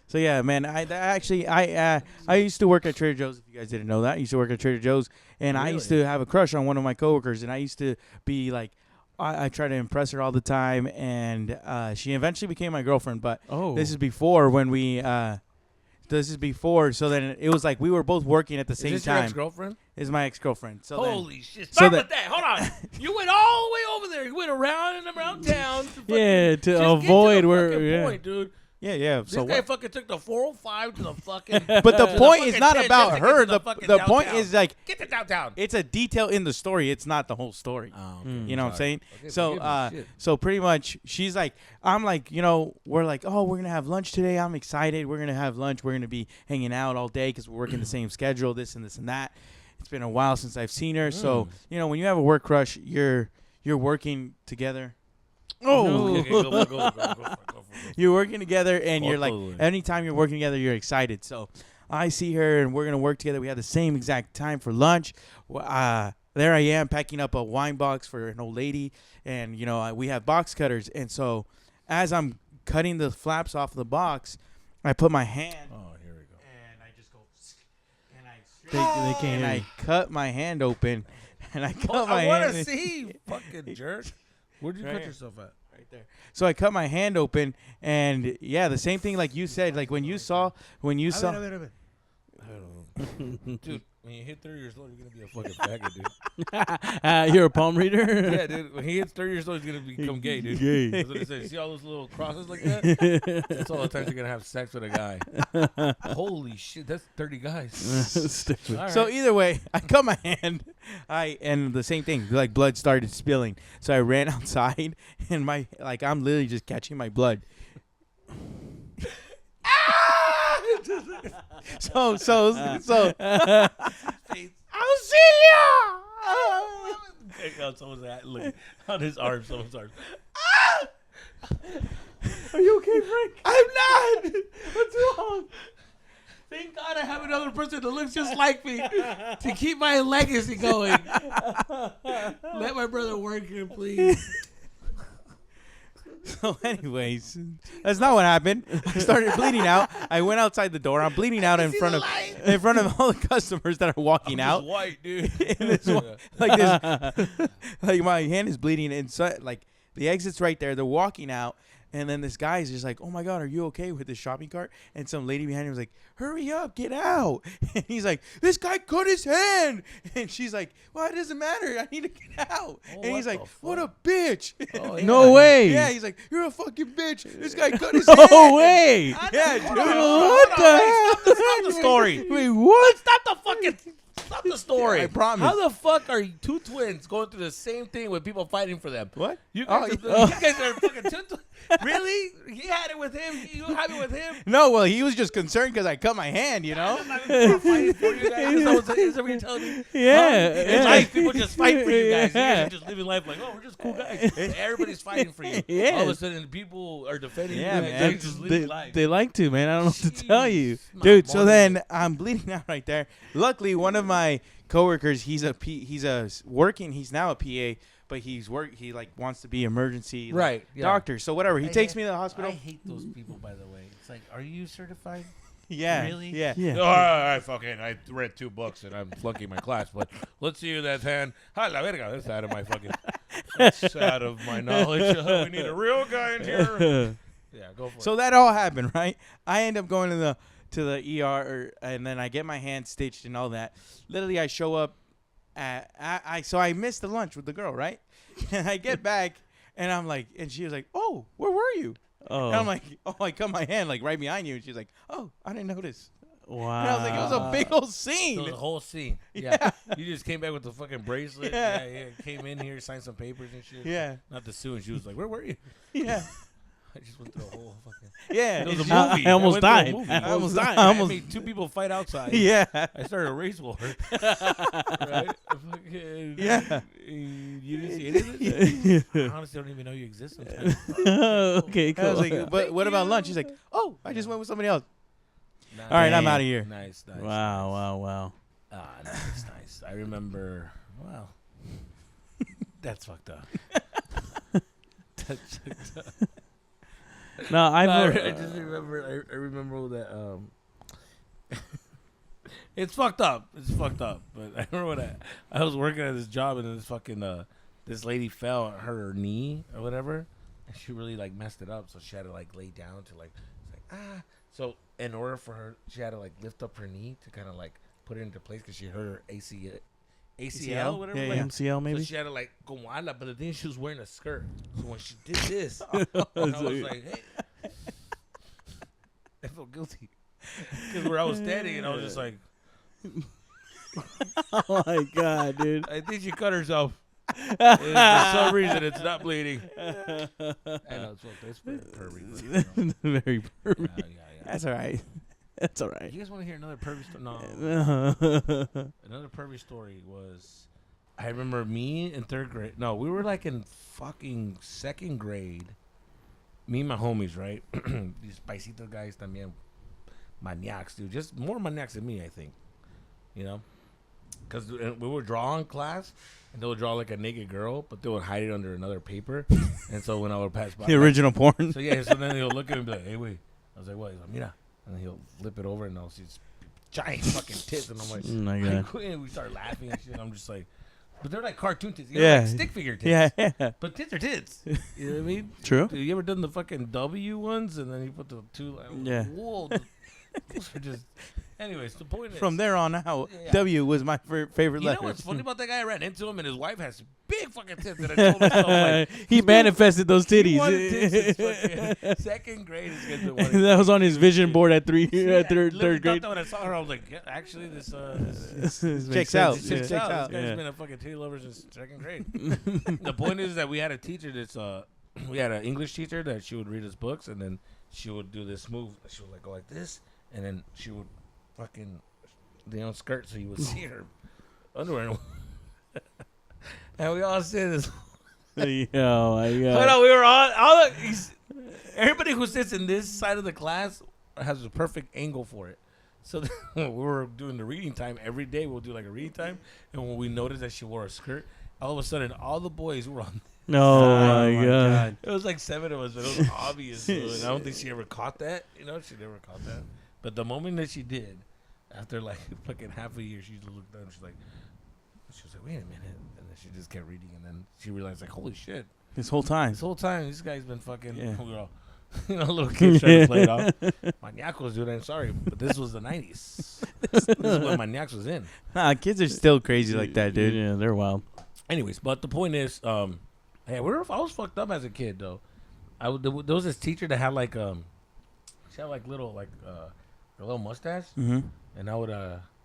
So yeah, man. I used to work at Trader Joe's. If you guys didn't know that, I used to work at Trader Joe's, and really? I used to have a crush on one of my coworkers, and I used to be like, I try to impress her all the time, and she eventually became my girlfriend. But this is before when we. So then it was like we were both working at the same time. Is this your ex-girlfriend? Is my ex-girlfriend. So holy shit! Stop with that. Hold on. You went all the way over there. You went around and around town. To avoid where. Point, dude. Yeah. This guy fucking took the 405 to the fucking. But the point is not about her. The point is like get to downtown. It's a detail in the story. It's not the whole story. Oh, okay. You know what I'm saying? Okay, so pretty much she's like, I'm like, you know, we're like, oh, we're gonna have lunch today. I'm excited. We're gonna have lunch. We're gonna be hanging out all day because we're working the same schedule. This and that. It's been a while since I've seen her. So you know, when you have a work crush, you're working together. Oh. Okay, go. You're working together, and you're like, Totally. anytime you're working together, you're excited. So I see her, and we're gonna work together. We have the same exact time for lunch. There I am packing up a wine box for an old lady, and we have box cutters, and so as I'm cutting the flaps off the box, I put my hand. Oh, here we go. And I just go, and They can't hear I you. cut my hand open, and I cut my I hand. want to see, you fucking jerk. Where'd you Right cut here. yourself at? Right there. So I cut my hand open, and yeah, the same thing like you said. Like when you saw. Dude, when you hit 30 years old, you're gonna be a fucking faggot, dude. You're a palm reader? Yeah, dude. When he hits 30 years old, he's gonna become gay, dude. Gay. That's what it says. See all those little crosses like that? That's all the times you're gonna have sex with a guy. Holy shit, that's 30 guys. Stupid. All So right. either way, I cut my hand. And the same thing, like blood started spilling. So I ran outside, and I'm literally just catching my blood. so Auxilia! Someone's look on his arm. Someone's arm. Are you okay, Frank? I'm not. What's wrong? Thank God I have another person that looks just like me to keep my legacy going. Let my brother work here, please. So anyways, that's not what happened. I started bleeding out. I went outside the door. I'm bleeding out in front of all the customers that are walking I'm out. just white, dude. And this one, like this, like my hand is bleeding, and so like the exit's right there. They're walking out, and then this guy is just like, "Oh my God, are you okay with this shopping cart?" And some lady behind him was like, "Hurry up, get out!" And he's like, "This guy cut his hand," and she's like, "Well, it doesn't matter. I need to get out." Oh, and he's what like, the "What a fuck? bitch!" Oh, No way. Yeah, he's like, "You're a fucking bitch. This guy cut his hand." No way. Yeah, dude. What the hell? Stop the story. Wait, what? Stop the fucking. Stop the story. I promise. How the fuck are you two twins going through the same thing with people fighting for them? What? You Oh, guys are fucking two. Really? He had it with him. You have it with him. No, well, he was just concerned because I cut my hand, you know? I'm not gonna fight for you guys. Is that what you're telling me? Yeah. It's yeah. like people just fight for you guys. You guys are just living life like, oh, we're just cool guys. Everybody's fighting for you. Yeah. All of a sudden, people are defending Yeah, you. man. They're just living life. They like to, man. I don't know what to tell you. Jeez. Dude, Not so morning. then I'm bleeding out right there. Luckily, one of my coworkers, he's now a PA, but he like wants to be emergency like, Right, yeah. doctor. So whatever, he I takes hate- me to the hospital. I hate those people, by the way. It's like, are you certified? Yeah, Really? yeah. Yeah. I read 2 books and I'm flunking my class, but let's see that hand. Ha la verga, that's out of my fucking, that's out of my knowledge. We need a real guy in here. Yeah, go for it. So that all happened, right? I end up going to the ER, and then I get my hand stitched and all that. Literally, I show up so I missed the lunch with the girl, right? And I get back, and I'm like, and she was like, "Oh, where were you?" Oh. And I'm like, "Oh, I cut my hand like right behind you." And she's like, "Oh, I didn't notice." Wow. And I was like, "It was a big old So scene." the whole scene. Yeah. You just came back with the fucking bracelet. Yeah. Yeah. Came in here, signed some papers and shit. Yeah. Not to sue, and she was like, where were you? Yeah, I just went through a whole fucking. yeah. It was And a she- movie. I almost went through a died. movie. I almost died. I made 2 people fight outside. Yeah, I started a race war. Right? Fucking- Yeah. You didn't see any of it? I honestly don't even know you exist sometimes. Okay, I cool. was like, "But what about lunch?" She's like, "Oh, I just went with somebody else." All right, I'm Dang. out of here. Nice. Wow. Ah, nice. I remember. Wow. That's fucked up. That's fucked up. No, I've. I just remember. I remember that. It's fucked up. But I remember when I was working at this job and this fucking this lady fell and hurt her knee or whatever, and she really like messed it up. So she had to like lay down to like, it's like So in order for her, she had to like lift up her knee to kind of like put it into place because she hurt her ACL, whatever. Yeah, like, yeah. MCL maybe. So she had to like go ala, but the thing she was wearing a skirt. So when she did this, and I was like, hey, I felt guilty because where I was standing and I was just like, Oh my god, dude. I think she cut herself. And for some reason, it's not bleeding. I know it's very pervy. Very pervy. Yeah. That's all right. That's all right. You guys want to hear another pervy story? No. Another pervy story was I remember me in 3rd grade. No, we were like in fucking 2nd grade. Me and my homies, right? These paisito guys también. Maniacs, dude. Just more maniacs than me, I think. You know? Because we would draw in class, and they would draw like a naked girl, but they would hide it under another paper. And so when I would pass by. The original porn. So yeah, so then he'll look at me and be like, hey, wait. I was like, what? He's like, mira. And then he'll flip it over, and I'll see this giant fucking tits. And I'm like, Oh my God. and we start laughing and shit. And I'm just like, but they're like cartoon tits. Like stick figure tits. Yeah. But tits are tits. You know what I mean? True. You ever done the fucking W ones, and then you put the 2? Yeah. Whoa. Those are just. Anyways, the point is. From there on out, Yeah. W was my favorite You letter. know what's funny about that guy? I ran into him, and his wife has big fucking tits. And I told myself, like, he manifested those he titties. wanted tits in fucking 2nd grade. Is good to want That was on his vision board at See, I third literally grade. thought that when I saw her, I was like, yeah, actually, this Checks out. This checks out. out. This guy's Yeah. been a fucking titty lover since 2nd grade. The point is that we had a teacher that's we had an English teacher that she would read us books, and then she would do this move. She would like go like this, and then she would fucking skirt so you would see her underwear. And we all said this. Yo, my God. Hold on, we were all everybody who sits in this side of the class has a perfect angle for it. So when we were doing the reading time every day. We'll do like a reading time, and when we noticed that she wore a skirt, all of a sudden all the boys were on. Oh my God. It was like 7 of us, but it was obvious. And I don't think she ever caught that. You know, she never caught that. But the moment that she did, after like fucking half a year, she looked down. She was like, wait a minute, and then she just kept reading, and then she realized like, holy shit, This whole time. this whole time this guy's been fucking. Yeah. We were all, little kids trying to play it off. Maniacos, dude. I'm sorry, but this was the 90s. This is when Maniacs was in. Nah, kids are still crazy like that, dude. Yeah, they're wild. Anyways, but the point is, yeah, I was fucked up as a kid though. There was this teacher that had like she had like little like a little mustache, Mm-hmm. and I would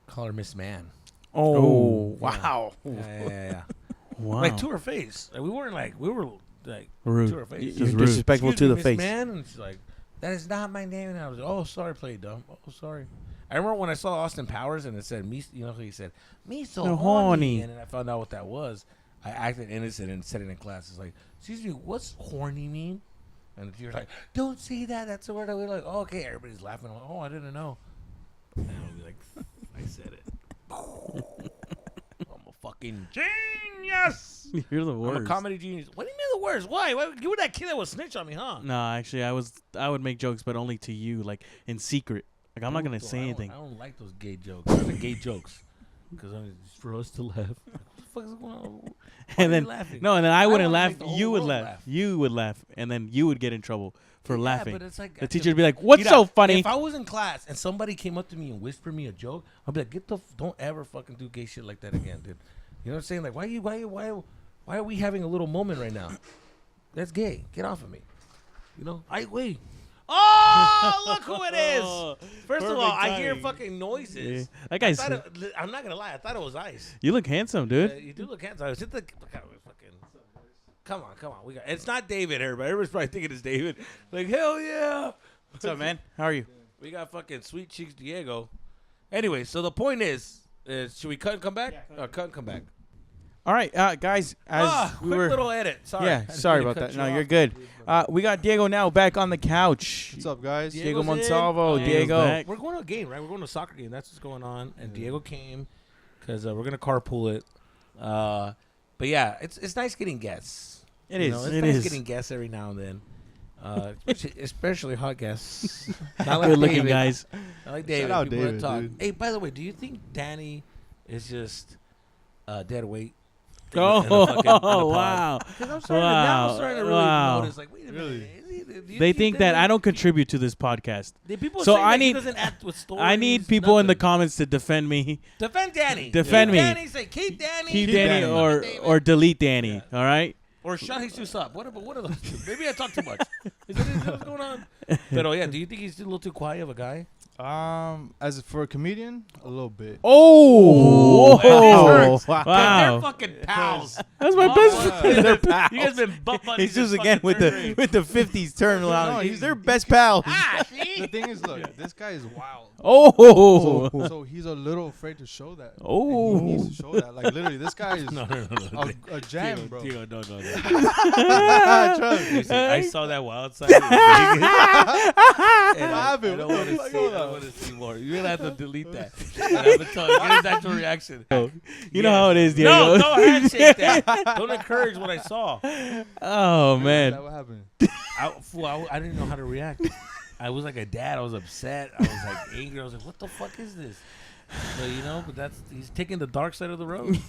call her Miss Man. Oh, wow. Yeah. Wow. Like to her face. Like, we were like Rude. to her face. You're Just rude. disrespectful Excuse to me, the Miss face. Man, and she's like, that is not my name. And I was like, oh, sorry, play dumb. Oh, sorry. I remember when I saw Austin Powers and it said me. You know, he said me so So horny, horny. and then I found out what that was. I acted innocent and said it in class. It's like, excuse me, what's horny mean? And the teacher's like, don't say that. That's the word. I was like, oh, okay. Everybody's laughing. I'm like, oh, I didn't know. And I'll be like, I said it. I'm a fucking genius. You're the I'm worst. a comedy genius. What do you mean the worst? Why? You were that kid that was snitch on me, huh? No, actually, I would make jokes, but only to you, like in secret. Like I'm not gonna Brutal. say anything. I don't like those gay jokes. Those are gay jokes. Because it's for us to laugh. What the fuck is going on? Why are And you then laughing? no, and then I wouldn't wanna laugh. make the whole You would world laugh. You would laugh, and then you would get in trouble for Yeah, laughing. but it's like, The teacher would be like, "What's so funny?" If I was in class and somebody came up to me and whispered me a joke, I'd be like, don't ever fucking do gay shit like that again, dude. You know what I'm saying? Like, why are we having a little moment right now? That's gay. Get off of me. You know? Wait. Oh, look who it is. First of all, Perfect I hear timing. fucking noises. Yeah. That guy's. I'm not gonna lie. I thought it was ice. You look handsome, dude. You do look handsome. I was at the fucking. Come on. It's not David. Everybody's probably thinking it's David. Like hell yeah. What's up, man? How are you? We got fucking Sweet Cheeks Diego. Anyway, so the point is should we cut and come back? Cut and come back. All right, guys. As we quick were, little edit. Sorry. yeah, I sorry didn't about cut that. you No, off. you're good. We got Diego now back on the couch. What's up, guys? Diego Diego's in. Monsalvo. Diego's Diego. back. We're going to a game, right? We're going to a soccer game. That's what's going on. And Diego came because we're going to carpool it. But yeah, it's nice getting guests. It You is. know, it's It nice is. getting guests every now and then. Especially hot guests. Not like Good looking David. guys. I like David. out People that David, talk. dude. Hey, by the way, do you think Danny is just dead weight? Oh wow! Because I'm starting to really Wow. notice. Like, wait a minute. Do you They think that Danny- I don't contribute to this podcast. People So say I that he need- doesn't act with stories. I need people in the nothing. comments to defend me. Defend Danny. Defend Keep me. Danny. Say keep Danny. Keep Danny. Danny or delete Danny. All right. Or shut Jesus up. What are those two? Maybe I talk too much. Is that what's going on? But yeah, do you think he's a little too quiet of a guy? As for a comedian, a little bit. Oh, Wow. They're fucking pals. That's my best friend. They're pals. You guys been butt buddies. Jesus since again fucking with third the grade. 50s term. No, He's their best pals. The thing is, look, this guy is wild. Oh, So he's a little afraid to show that. Oh. And he needs to show that. Like literally, this guy is No. a jam, bro. Diego, no. Trust me. Listen, I saw that wild side. What happened? I don't What want the to fuck see. was I that? don't want to see more. You're gonna have to delete that. And I'm gonna tell you, get his actual reaction. you know how it is, Diego. No, don't handshake that. Don't encourage what I saw. Oh Is man. that what happened? I didn't know how to react. I was like a dad. I was upset. I was like angry. I was like, what the fuck is this? But but he's taking the dark side of the road.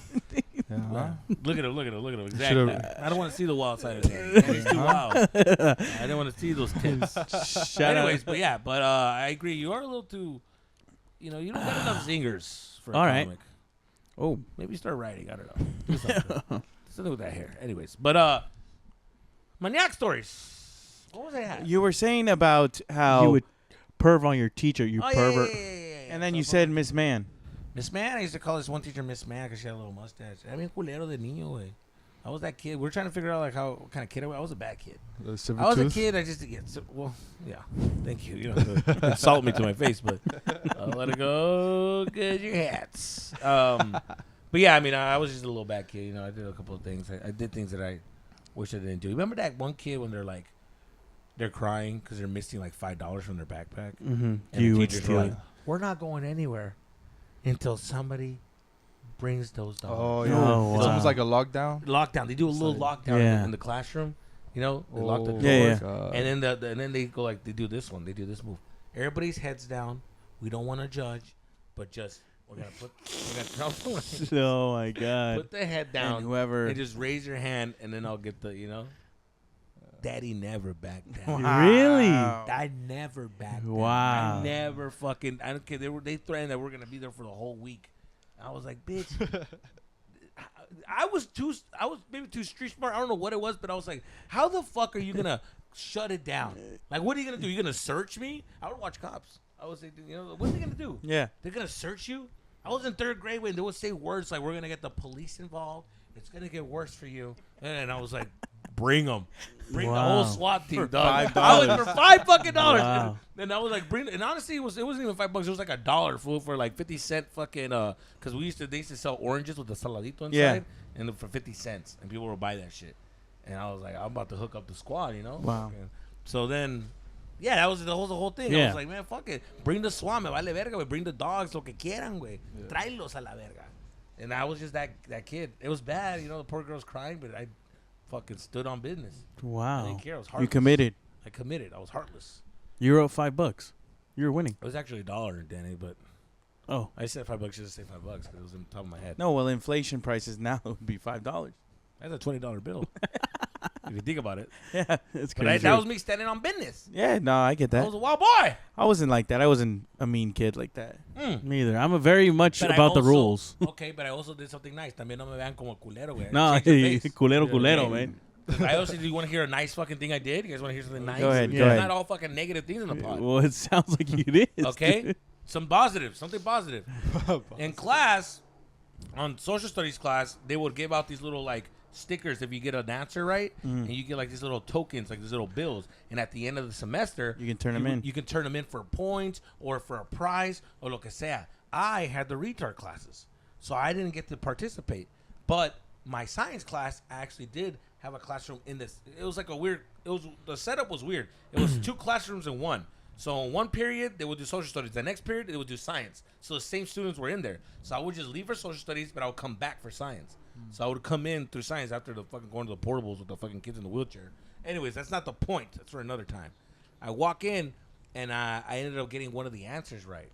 Yeah. Look at him. Exactly. Should've- I don't want to see the wild side of him. He's too wild. I didn't want to see those tips. Anyways, but I agree. You are a little too, you don't got enough zingers for a All right. comic. Oh, Maybe start writing. I don't know. Do something. Something with that hair. Anyways, but maniac stories. What was I at? You were saying about how you would perv on your teacher, you pervert. Yeah. and then So you said Miss Man. Miss Man. I used to call this one teacher Miss Man because she had a little mustache. I mean, culero de niño, güey. I was that kid. We're trying to figure out what kind of kid I was. I was a bad kid. The silver I was a tooth? kid. I just yeah. Thank you. You don't have to insult me to my face, but I'll let it go. Get your hats. But yeah, I mean, I was just a little bad kid. I did a couple of things. I did things that I wish I didn't do. Remember that one kid when they're crying because they're missing like $5 from their backpack, Mm-hmm. and You the would teachers steal were it. like, "We're not going anywhere until somebody brings those dollars." Oh, yeah. Oh, It's wow. almost like a lockdown. Lockdown. They do a little lockdown Yeah. in the classroom. They lock the doors. Yeah, God. And then they go like they do this one. They do this move. Everybody's heads down. We don't want to judge, but just we're gonna Oh my god. put the head down And whoever. and just raise your hand, and then I'll get the Daddy never backed down. Really? I never backed down. Wow. I never fucking. I don't care. They threatened that we're gonna be there for the whole week. I was like, bitch. I was maybe too street smart. I don't know what it was, but I was like, how the fuck are you gonna shut it down? Like, what are you gonna do? You gonna search me? I would watch Cops. I was like, what are they gonna do? Yeah. They're gonna search you? I was in third grade when they would say words like, we're gonna get the police involved. It's gonna get worse for you. And I was like, bring them. Bring the whole Wow. SWAT team, For dog. $5. I was for $5 Wow. And I was like, and honestly, it wasn't even $5. It was like $1 fool for like 50 cent fucking because they used to sell oranges with the saladito inside, Yeah. and for 50 cents, and people would buy that shit. And I was like, I'm about to hook up the squad, Wow. Fucking. So then, yeah, that was the whole thing. I Yeah. was like, man, fuck it, bring the SWAT, me vale verga, güey. Bring the dogs, lo que quieran, güey. Tráelos a la verga. And I was just that kid. It was bad, the poor girl's crying, but I fucking stood on business. I Wow. didn't care. I was You heartless. committed. I committed. I was heartless. You wrote $5. You were winning. It was actually $1, Danny, but Oh. I said $5. Just say $5 because it was on top of my head. No, well, inflation prices now would be $5. That's a $20 bill. If you think about it. Yeah. It's But crazy. that was me standing on business. Yeah, no, I get I that. was a wild boy. I wasn't like that. I wasn't a mean kid like that. Me either. I'm a very much But I about the also- rules. Okay, but I also did something nice. También no me vean como culero, güey. No, Change your face. culero, Okay. man. 'Cause I also, do you want to hear a nice fucking thing I did? You guys want to hear something nice? Go ahead, go It's ahead. not all fucking negative things in the pod. Well, it sounds like it is. Okay? dude. Something positive. In class, on social studies class, they would give out these little like stickers if you get an answer right, and you get like these little tokens, like these little bills. And at the end of the semester, You can turn 'em in. You can turn them in for points or for a prize or lo que sea. I had the retard classes, so I didn't get to participate. But my science class, I actually did have a classroom in this. It was like the setup was weird. It was 2 classrooms in one. So in one period, they would do social studies. The next period, they would do science. So the same students were in there. So I would just leave for social studies, but I would come back for science. So I would come in through science after the fucking going to the portables with the fucking kids in the wheelchair. Anyways, that's not the point. That's for another time. I walk in, and I ended up getting one of the answers right.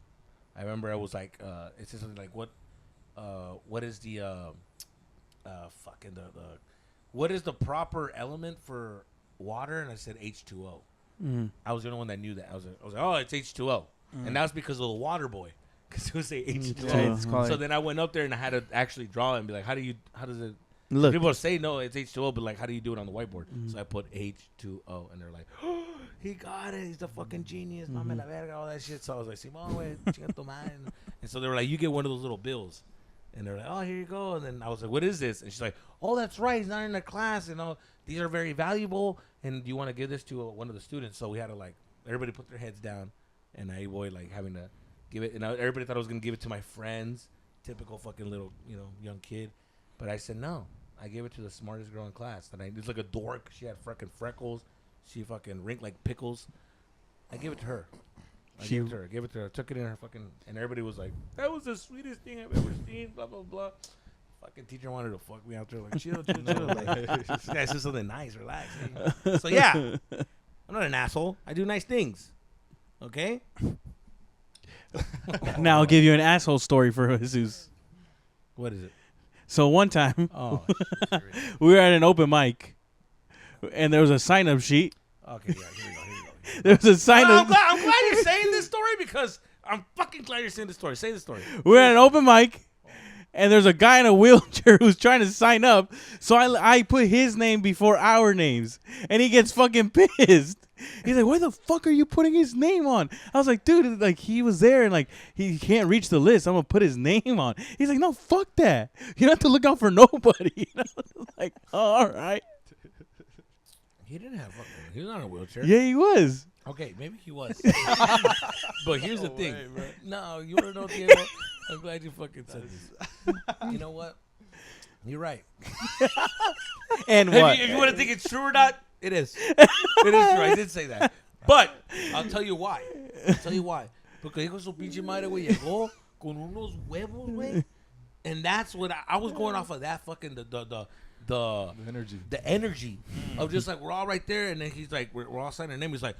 I remember I was like, it said something like, what is the what is the proper element for water? And I said H2O. I was the only one that knew that. I was like, oh, it's H2O. And that was because of the water boy. Because it would say H2O. Yeah, it's called- So then I went up there and I had to actually draw it and be like, how does it? Look. People say no, it's H2O, but like, how do you do it on the whiteboard? So I put H2O, and they're like, oh, he got it. He's the fucking genius. Mame la verga, all that shit. So I was like, Simón, güey, chinga tu madre. And so they were like, you get one of those little bills. And they're like, oh, here you go. And then I was like, what is this? And she's like, oh, that's right. He's not in the class. You know, these are very valuable. And you want to give this to one of the students. So we had to, like, everybody put their heads down. And I avoid, like, having to give it. And everybody thought I was going to give it to my friends. Typical fucking little, you know, young kid. But I said, no. I gave it to the smartest girl in class. And it's like a dork. She had fucking freckles. She fucking wrinkled like pickles. I gave it to her. Gave it to her. Took it in her fucking, and everybody was like, "That was the sweetest thing I've ever seen." Blah blah blah. Fucking teacher wanted to fuck me out there. Like, chill. Like, this guy said something nice, relax. So yeah, I'm not an asshole. I do nice things. Okay. Now I'll give you an asshole story for Jesus. What is it? So one time, we were at an open mic, and there was a sign-up sheet. Okay, yeah, here we go. There was a sign-up. I'm glad you're saying this story because I'm fucking glad you're saying this story. Say the story. We were at an open mic, and there's a guy in a wheelchair who's trying to sign up. So I put his name before our names, and he gets fucking pissed. He's like, "Why the fuck are you putting his name on?" I was like, "Dude, like he was there, and like he can't reach the list. I'm gonna put his name on." He's like, "No, fuck that. You don't have to look out for nobody." And I was like, "Oh, all right." He didn't have fucking. He was not in a wheelchair. Yeah, he was. Okay, maybe he was. But here's the thing. No, you want to know, Diego? I'm glad you fucking said this. You know what? You're right. And what? If you want to think it's true or not, it is. It is true. I did say that. But I'll tell you why. Porque dijo su pinche madre, güey, llegó con unos huevos, güey. And that's what I was going off of that fucking the energy of just like we're all right there, and then he's like we're all signing our name. He's like,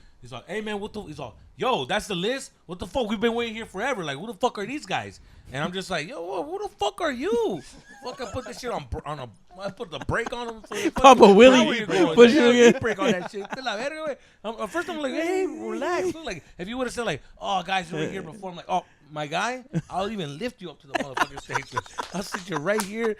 hey man, what the? He's all, yo, that's the list. What the fuck? We've been waiting here forever. Like, who the fuck are these guys? And I'm just like, yo, who the fuck are you? Fucking put this shit on a. I put the brake on him. Papa Willie, push the brake on that shit. First I'm like, hey, relax. Like, if you would have said like, oh guys, you were here before, I'm like, oh. My guy, I'll even lift you up to the motherfucking stage. I'll sit you right here.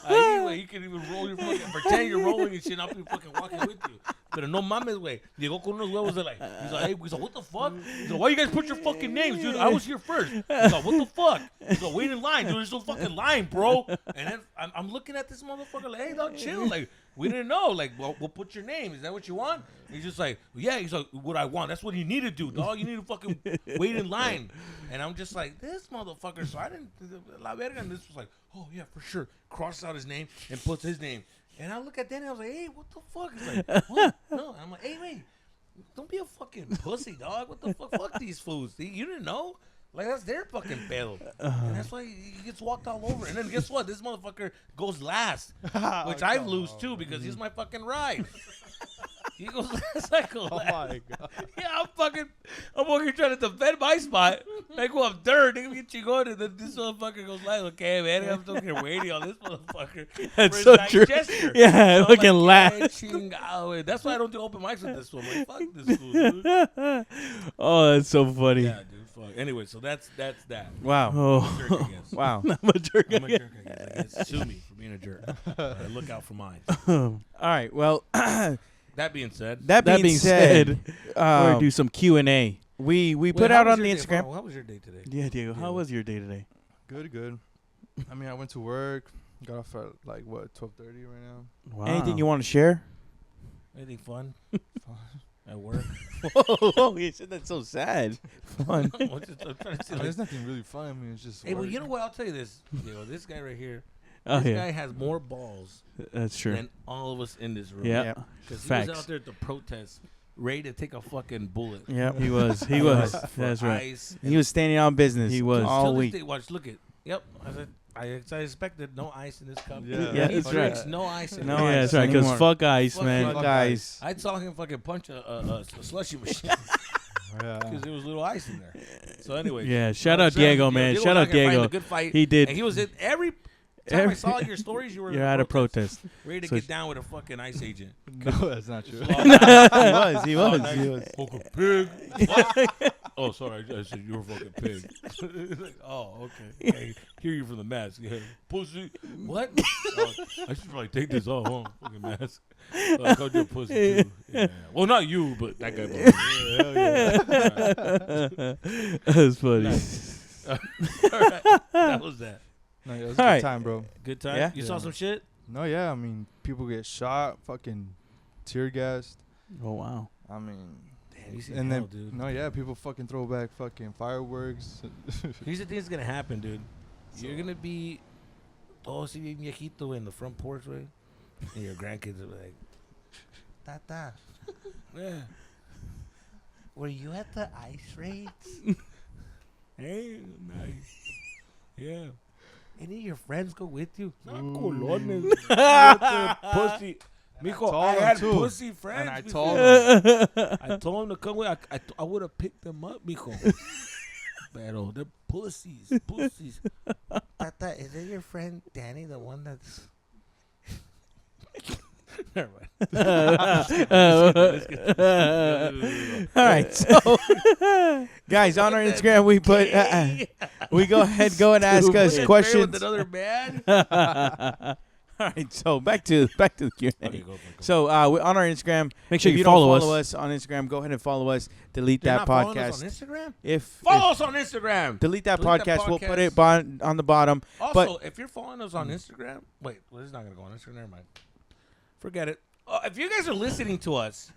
Anyway, you can even roll your fucking, pretend you're rolling and shit. I'll be fucking walking with you. But no mames, güey. Llegó con unos huevos de like, he's like, hey, what the fuck? He's like, why you guys put your fucking names, dude? I was here first. He's like, what the fuck? He's like, wait in line, dude. There's no fucking line, bro. And then I'm looking at this motherfucker like, hey, dog, chill. Like, we didn't know. Like, well, we'll put your name. Is that what you want? And he's just like, yeah. He's like, what I want. That's what you need to do, dog. You need to fucking wait in line. And I'm just like, this motherfucker. So I didn't, la verga. And this was like, oh, yeah, for sure. Crosses out his name and puts his name. And I look at Danny. I was like, hey, what the fuck? He's like, what? No. And I'm like, hey, wait. Don't be a fucking pussy, dog. What the fuck? Fuck these fools. You didn't know? Like, that's their fucking pedo. And that's why he gets walked all over. And then guess what? This motherfucker goes last. Which I lose, too, because he's my fucking ride. He goes last, I go last. Oh, my God. Yeah, I'm over here trying to defend my spot. I go up third, nigga, get you going, and then this motherfucker goes last. Okay, man, I'm still here waiting on this motherfucker. That's so true. Gesture. Yeah, so looking like, last. That's why I don't do open mics with this one. Like, fuck this fool, dude. Oh, that's so funny. Yeah, dude. Fuck. Anyway, so that's that. Wow. Oh. I'm a jerk, I guess. Wow. I'm a jerk. I'm a jerk, I guess. Sue me for being a jerk. Look out for mine. All right. Well, That being said, that being said, we're gonna do some Q&A. we Wait, put how out was on the your day? Instagram. How was your day today? Yeah, Diego, how Yeah. was your day today? Good. I mean, I went to work. Got off at like what 12:30 right now. Wow. Anything you want to share? Anything fun? At work? Whoa, you said that's so sad. Fun. I'm trying to see, I mean, like, there's nothing really fun. I mean, it's just. hey, well, work. you know what? I'll tell you this. This guy right here. Oh, This yeah. guy has more balls That's true. than all of us in this room. Yeah. Yep. Because he Facts. was out there at the protest, ready to take a fucking bullet. Yep. He was. That's right. Ice. He was standing on business. He was. all Till this week. day, watch, look at. Yep. As I expected, no ice in this cup. Yeah. Yeah, He that's drinks right. no ice in No it. Yeah, ice that's right. Because anymore. fuck ice, Fuck man. fuck Fuck guys. I saw him fucking punch a slushy machine Yeah. because there was little ice in there. So anyway. Yeah, shout out Diego, man. Diego Shout was out out here fighting Diego. a good fight. He did. And he was in every time I saw your stories, you were You're at a protest. ready to So get down with a fucking ice agent. No, that's not true. he was. Fucking pig. Oh, sorry. I said you were a fucking pig. He's like, oh, okay. I hear you from the mask. Yeah. Pussy. What? I should probably take this off, huh? Fucking mask. I called you a pussy, too. Yeah. Well, not you, but that guy. Yeah. That's funny. Nice. All right. That was that. No, yeah, it was a All good right. time, bro. Good time? Yeah? You saw some shit? No, yeah. I mean, people get shot, fucking tear gassed. Oh wow. I mean, Damn, you see and hell, then dude. no, yeah, people fucking throw back fucking fireworks. Here's the thing that's gonna happen, dude. You're gonna be todo así bien viejito in the front porch, way, and your grandkids are like, Tata, yeah. Were you at the ice raids? Hey, nice. Yeah. Any of your friends go with you? Not colones. Pussy. Mijo, I had pussy friends. And I before. told them. I told him to come with. I would have picked them up, mijo. Pero they're pussies. Tata, is that your friend Danny, the one that's... Never mind. All right, so guys, on our Instagram we put we go and ask us questions. With another man? All right, so back to the Q&A. Okay, go. So we on our Instagram, Make sure if you don't follow follow us on Instagram. Go ahead and follow us. Delete They're that not following podcast. us on Instagram? If Follow us on Instagram. delete that Delete that podcast, we'll put podcast. it on the bottom. Also, if you're following us on Instagram, wait, well, this is not gonna go on Instagram. Never mind. Forget it. If you guys are listening to us,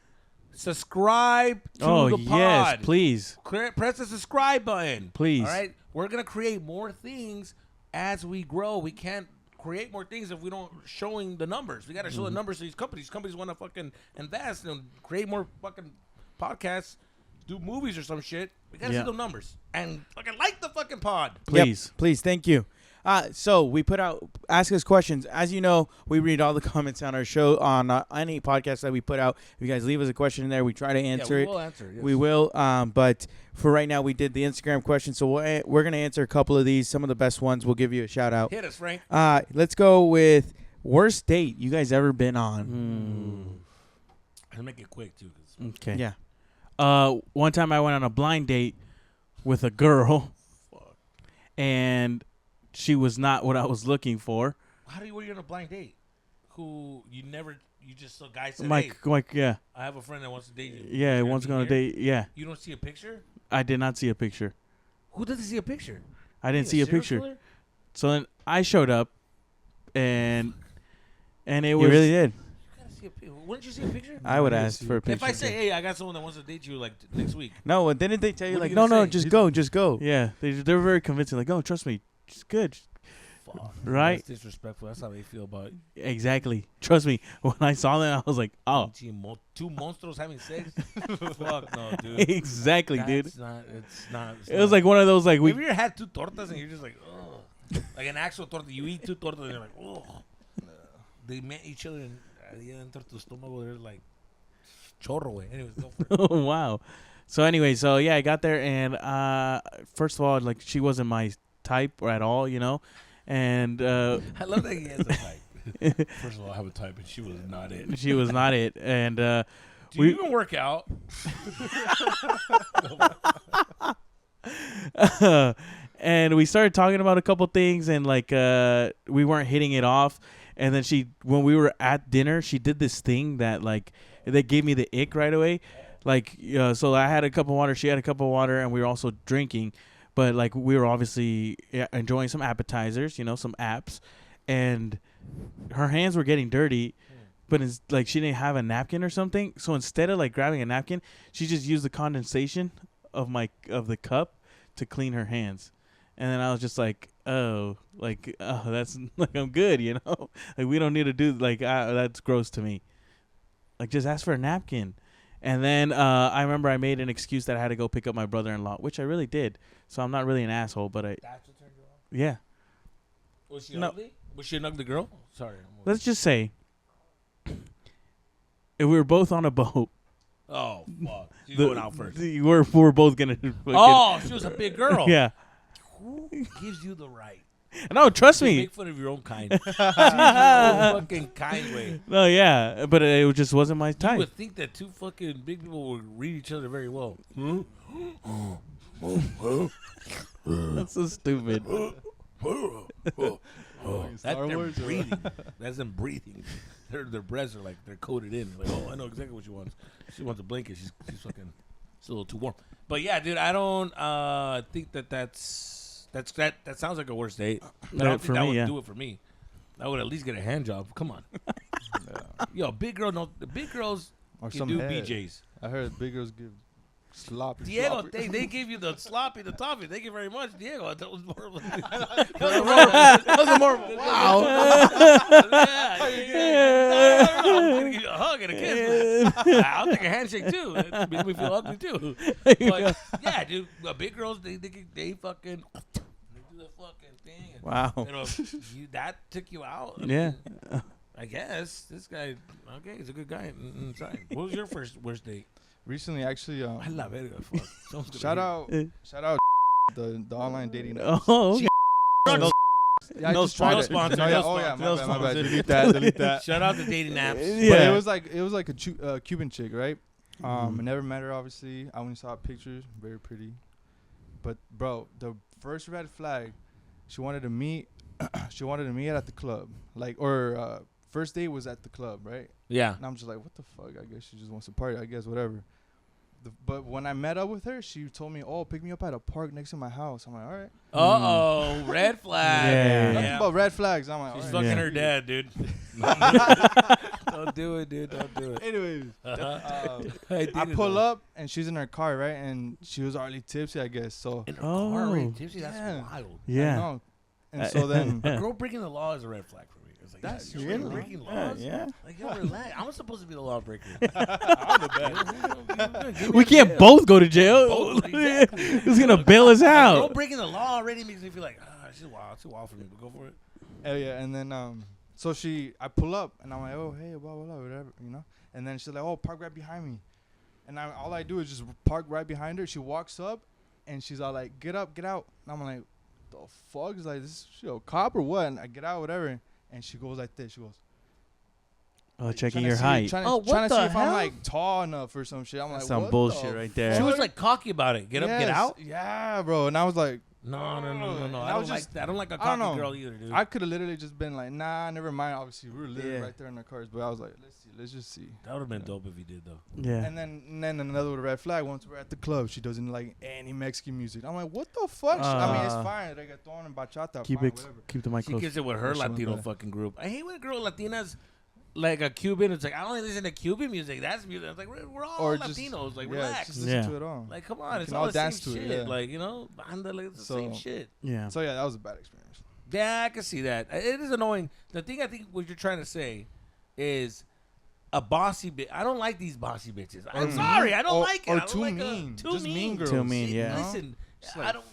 subscribe to the pod. yes, please. Press the subscribe button. Please. All right. We're gonna create more things as we grow. We can't create more things if we don't showing the numbers. We gotta show the numbers to these companies. Companies want to fucking invest and create more fucking podcasts, do movies or some shit. We gotta see the numbers and fucking like the fucking pod. Please. Yep, please, thank you. So we put out ask us questions. As you know, we read all the comments on our show on any podcast that we put out. If you guys leave us a question in there, we try to answer it. We will answer. Yes. We will. But for right now, we did the Instagram question, so we're gonna answer a couple of these. Some of the best ones. We'll give you a shout out. Hit us, Frank. Let's go with worst date you guys ever been on. I'll make it quick too. 'Cause Okay. Yeah. One time I went on a blind date with a girl, and she was not what I was looking for. How do you were you on a blind date? Who you just saw guys said, Mike, yeah, I have a friend that wants to date you. yeah, You're once gonna going be to here? date. Yeah, You don't see a picture? I did not see a picture. Who doesn't see a picture? I didn't You see a serial picture. killer? So then I showed up, and it You was really did. You gotta see a picture. Wouldn't you see a picture? I would Yeah, ask for a picture. If I say, hey, I got someone that wants to date you like next week. No, didn't they tell you What are like, you no, gonna no, say? just go. Yeah, they were very convincing. Like, oh, trust me, it's good. Fuck. Right? That's disrespectful. That's how they feel about it. Exactly. Trust me. When I saw them, I was like, oh, Two monsters having sex? Fuck no, dude. exactly, dude. It's not. It was like one of those like Have you ever had two tortas and you're just like, oh, like an actual torta? You eat two tortas and you're like, oh. They met each other and enter tu estómago. They're like, chorro, way. Anyways, go for it. Oh wow. So anyway, I got there and first of all, like she wasn't my type or at all, you know, and I love that he has a type. First of all, I have a type, and she was not it. she was not it, and Do you even work out? and we started talking about a couple things, and like we weren't hitting it off. And then when we were at dinner, she did this thing that like that gave me the ick right away. Like so I had a cup of water, she had a cup of water, and we were also drinking. But like we were obviously enjoying some appetizers, you know, some apps, and her hands were getting dirty. But it's like she didn't have a napkin or something. So instead of like grabbing a napkin, she just used the condensation of the cup to clean her hands. And then I was just like, oh, that's like I'm good, you know. Like we don't need to do like that's gross to me. Like just ask for a napkin. And then I remember I made an excuse that I had to go pick up my brother-in-law, which I really did. So I'm not really an asshole, but That's what turned you off? yeah. Was she No. ugly? Was she an ugly girl? Sorry. Let's just say if we were both on a boat, Oh, fuck. She's going out first. We're both gonna. Oh, she was a big girl. Yeah. Who gives you the right No, trust me. Make fun of your own kind. Your own fucking kind way. No, yeah, but it just wasn't my You type. would think that two fucking big people would read each other very well. That's so stupid. That's Star them Wars or- breathing. That's them breathing. Their breasts are like they're coated in. Like, oh, I know exactly what she wants. She wants a blanket. She's fucking. It's a little too warm. But yeah, dude, I don't think that sounds like a worst date. I don't For think that me, would yeah. do it for me. I would at least get a hand job. Come on, yo, big girl. No, the big girls Or can some do head. BJs. I heard big girls give sloppy. Diego, sloppy. they give you the sloppy, the toffee. Thank you very much, Diego. That was more. That was a more wow. Yeah. I'm gonna give you a hug and a kiss. I'll take a handshake too. It makes me feel ugly too. But yeah, dude, big girls they fucking they do the fucking thing. And, Wow. you know, that took you out. I Yeah. mean, I guess this guy. Okay, he's a good guy inside. What was your worst date? Recently, actually, I love it. Fuck. Someone's gonna shout out, the online dating. Oh, okay. Yeah, I No just tried sponsor. it. No sponsor. No, yeah, No oh yeah, sponsor. my No bad, my bad. sponsor. Delete that, delete that. Shout out to dating apps. Yeah. But it was like a Cuban chick, right? I never met her, obviously. I only saw pictures, very pretty. But bro, the first red flag, she wanted to meet. She wanted to meet at the club, first date was at the club, right? Yeah. And I'm just like, what the fuck? I guess she just wants to party. I guess whatever. But when I met up with her, she told me, "Oh, pick me up at a park next to my house." I'm like, "All right." Uh-oh, red flag. Yeah. Nothing about red flags. I'm like, She's "All right." fucking Yeah. her dad, dude. Don't do it, dude. Don't do it. Anyways, I dated pull her. up and she's in her car, right? And she was already tipsy, I guess. So In her Oh. car, right? Tipsy, that's Yeah. wild. I Yeah. know. And so then A girl breaking the law is a red flag for me. It's like, That's you're really- breaking laws. Yeah. Like, yo, relax. I'm supposed to be the lawbreaker. We can't both go to jail. Both, exactly. Who's gonna bail us A girl out? breaking the law already makes me feel like, she's wild. Too wild for me. But go for it. hell yeah. And then so I pull up and I'm like, "Oh hey, blah blah blah, whatever," you know. And then she's like, "Oh, park right behind me." And all I do is just park right behind her. She walks up and she's all like, "Get up, get out." And I'm like, "The fuck?" Is like, "This she a cop or what?" And I get out, whatever. And she goes like this. She goes, Oh, like, checking trying to your see- height. Trying Oh, to, trying what to see the if I'm hell? like tall enough or some shit. I'm like, Some what bullshit the right there. She fuck? was like cocky about it. Get up, get Yes. out. Yeah, bro. And I was like, No. And I I don't was like just- that. I don't like a I don't cocky know. girl either, dude. I could have literally just been like, nah, never mind. Obviously, we were literally Yeah. right there in our cars, but I was like, let's just see. That would have been dope if you did, though. Yeah. And then another red flag. Once we're at the club, she doesn't like any Mexican music. I'm like, what the fuck? I mean, it's fine, reggaeton and bachata. Keep fine, it. whatever. Keep the mic She close. gets it with her Or something Latino like that. fucking group. I hate when a girl Latinas, like a Cuban, it's like, I only listen to Cuban music. That's music. It's like, we're all Or just- Latinos. Like, yeah, relax. just listen Yeah. to it all. Like, come on. You It's can all all the same dance to it, shit. yeah. Like, you know, it's the same So- shit. Yeah. So yeah, that was a bad experience. Yeah, I can see that. It is annoying. The thing I think what you're trying to say is a bossy bitch. I don't like these bossy bitches. I'm sorry. I don't like it. Or I don't too like mean. Too Just mean girls. Too mean, yeah. Listen, It's I like, don't.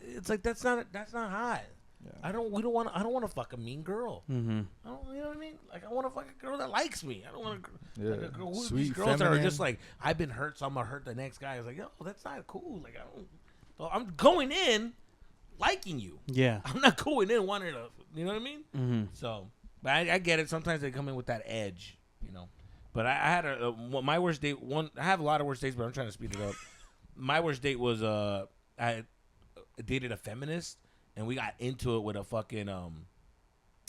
It's like that's not hot. Yeah. I don't want to fuck a mean girl. Mm-hmm. I don't, you know what I mean? Like, I want to fuck a girl that likes me. I don't want to. Yeah. Like a girl, these Sweet, girls that are feminine. just like, I've been hurt, so I'm gonna hurt the next guy. It's like, yo, that's not cool. Like, I don't. So I'm going in liking you. Yeah. I'm not going in wanting to. You know what I mean? Mm-hmm. So, but I get it. Sometimes they come in with that edge, you know. But I had my worst date. I have a lot of worst dates, but I'm trying to speed it up. My worst date was I dated a feminist, and we got into it with a fucking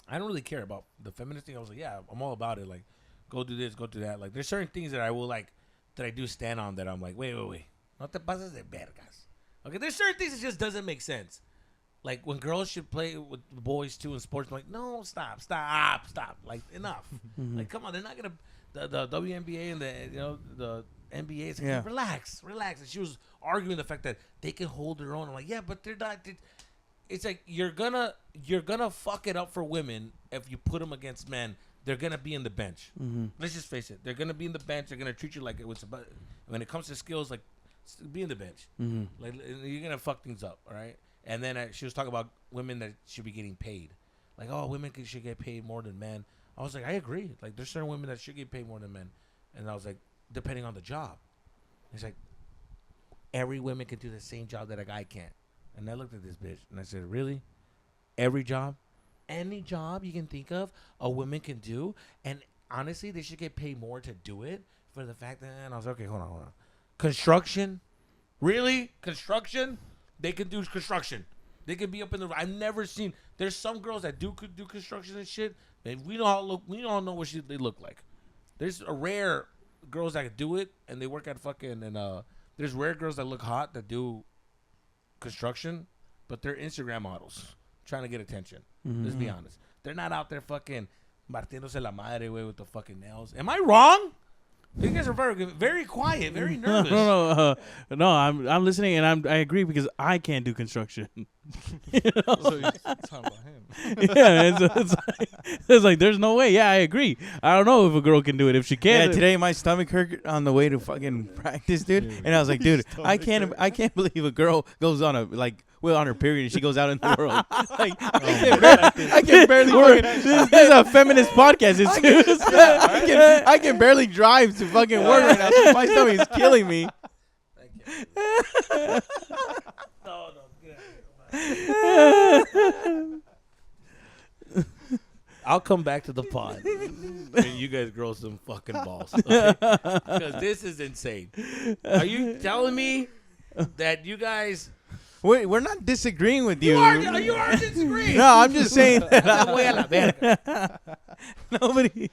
I don't really care about the feminist thing. I was like, yeah, I'm all about it. Like, go do this, go do that. Like, there's certain things that I will like that I do stand on that I'm like, wait. No te pases de vergas. Okay, there's certain things that just doesn't make sense. Like when girls should play with boys too in sports, I'm like, no, stop. Like, enough. Like, come on, they're not gonna the WNBA and the NBA. It's like, Yeah. relax. And she was arguing the fact that they can hold their own. I'm like, yeah, but they're not. It's like you're gonna fuck it up for women if you put them against men. They're gonna be in the bench. Mm-hmm. Let's just face it. They're gonna be in the bench. They're gonna treat you like it was about. When it comes to skills, like be in the bench. Mm-hmm. Like you're gonna fuck things up, all right? And then she was talking about women that should be getting paid. Like, oh, women should get paid more than men. I was like, I agree. Like, there's certain women that should get paid more than men. And I was like, depending on the job. He's like, every woman can do the same job that a guy can't. And I looked at this bitch and I said, really? every job, any job you can think of, a woman can do. And honestly, they should get paid more to do it for the fact that, and I was like, okay, hold on. Construction? Really? Construction? They can do construction. They can be up in the. I've never seen. There's some girls that do construction and shit. And we don't look. We don't know what they look like. There's a rare girls that do it, and they work at fucking. And there's rare girls that look hot that do construction, but they're Instagram models trying to get attention. Mm-hmm. Let's be honest. They're not out there fucking partiéndose la madre way with the fucking nails. Am I wrong? You guys are very quiet, very nervous. No, I'm listening, and I agree because I can't do construction. So you're talking about him. Yeah, it's like there's no way. Yeah, I agree. I don't know if a girl can do it. If she can, Yeah, today my stomach hurt on the way to fucking practice, dude. And I was like, dude, I can't believe a girl goes on on her period and she goes out in the world. Like, I can barely. This is a feminist podcast. I can barely drive to fucking work right now. So my stomach is killing me. I'll come back to the pod and you guys grow some fucking balls. Okay? Because this is insane. Are you telling me that you guys... We're not disagreeing with you. You are disagreeing. No, I'm just saying that nobody...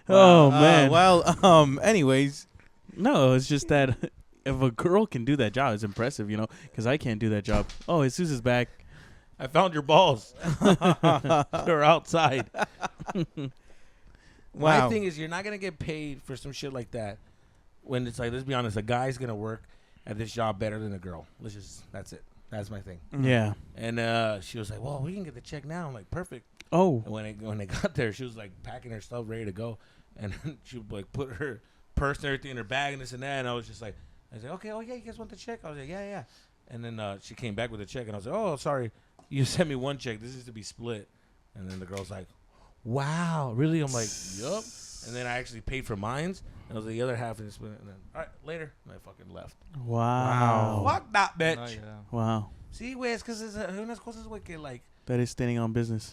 oh man. Anyways, no, it's just that if a girl can do that job, it's impressive, because I can't do that job. Oh, Jesus is back. I found your balls. They're outside. My thing is, you're not gonna get paid for some shit like that when it's like, let's be honest, a guy's gonna work at this job better than a girl. That's it. That's my thing. Yeah. And she was like, well, we can get the check now. I'm like, perfect. Oh. And when they got there, she was like packing her stuff ready to go, and she would like put her purse and everything in her bag and this and that. And I was like, okay, oh yeah, you guys want the check? I was like, yeah. And then she came back with a check, and I was like, oh, sorry, you sent me one check. This is to be split. And then the girl's like, wow, really? I'm like, yup. And then I actually paid for mines, and I was like, the other half is split. And then, all right, later, and I fucking left. Wow. Fuck that bitch. Oh, yeah. Wow. See, güey, es que es unas cosas, güey, que like. That is standing on business.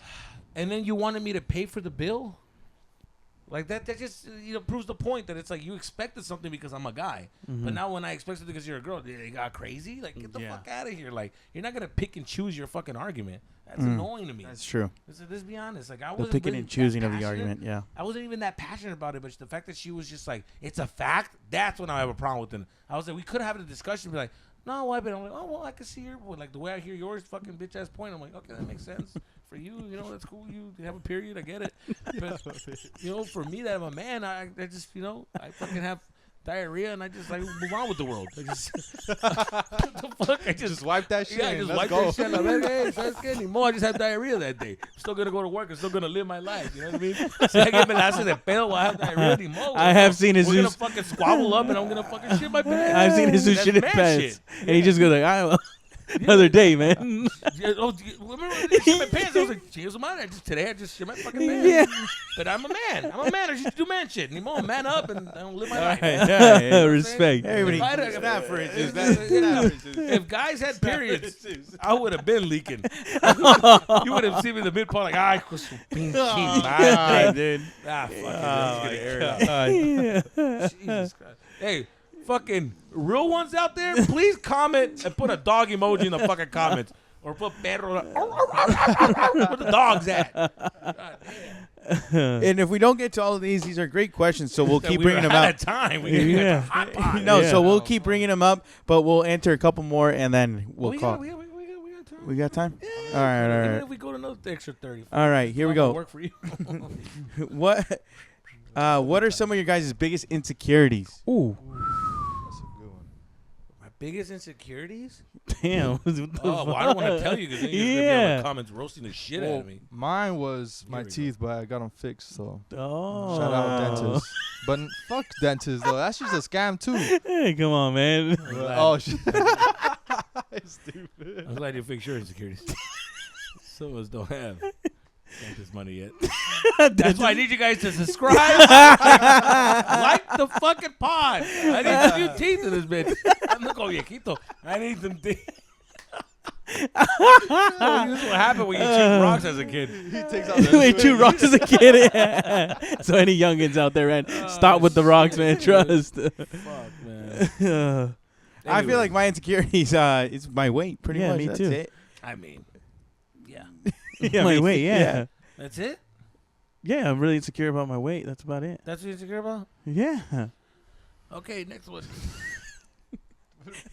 And then you wanted me to pay for the bill? Like that just proves the point that it's like you expected something because I'm a guy. Mm-hmm. But now when I expect something because you're a girl, they got crazy? Like, get the fuck out of here. Like, you're not going to pick and choose your fucking argument. That's annoying to me. that's true. Let's be honest. Like, I The wasn't picking really and choosing that of the passionate. argument, yeah. I wasn't even that passionate about it, but the fact that she was just like, it's a fact, that's when I have a problem with it. I was like, we could have a discussion and be like, no, why? But I'm like, oh, well, I can see your, like, the way I hear yours fucking bitch ass point. I'm like, okay, that makes sense. For you, that's cool. You have a period, I get it. But, for me, that I'm a man, I just, I fucking have diarrhea and I just, like, move on with the world. I just, what the fuck? I just wipe that shit. Yeah, I just wipe that shit. Like, hey, ¿sabes qué? Ni modo, I just had diarrhea that day. I'm still going to go to work. I'm still going to live my life. You know what I mean? So I get me la hace de pedo while I have diarrhea. Ni modo. I have seen Jesus. We're going to fucking squabble up and I'm going to fucking shit my pants. I've seen Jesus shit his pants. And he just goes like, another day, man. Remember when I shit my pants? I was like, cheers, man. Today I just shit my fucking pants. Yeah. But I'm a man. I just do man shit. Anymore, man up and I don't live my life. Respect. Everybody, If for it. if guys had periods, I would have been leaking. You would have seen me in the mid part like, ay, pues su pinche madre. dude. Ah, fuck it. I'm just gonna air it out. Jesus Christ. Hey, fucking real ones out there, please comment and put a dog emoji in the fucking comments. Or put perro. Where the dog's at? God damn. And if we don't get to all of these are great questions, so we'll keep We bringing were them out up. of time. We got the hot pot. No, Yeah. so we'll keep bringing them up, but we'll enter a couple more and then we'll call. We got time. We got time? Yeah, All right, all even right. if we go to another extra 30. All right, here we that'll go. Work for you. What are some of your guys' biggest insecurities? Ooh. That's a good one. My biggest insecurities? Damn. Oh, well, I don't want to tell you because then you're going to be on Yeah. the comments roasting the shit out Well, of me. mine was my Here we go. teeth, but I got them fixed, so Oh. shout out dentists. But fuck dentists, though. That's just a scam, too. Hey, come on, man. Oh, shit. Stupid. I'm glad you fixed your insecurities. Some of us don't have this money yet. That's why I need you guys to subscribe. Like the fucking pod. I need a few teeth in this bitch. I'm not going viejito. I need some teeth. This is what happened when you chew rocks as a kid. He takes out They chew rocks as a kid. So any youngins out there, man, stop with the rocks, man. Trust. Fuck, man. I feel like my insecurities is my weight, pretty much. Me That's too. it. I mean, yeah. My weight, yeah. That's it? Yeah, I'm really insecure about my weight. That's about it. That's what you're insecure about? Yeah. Okay, next one.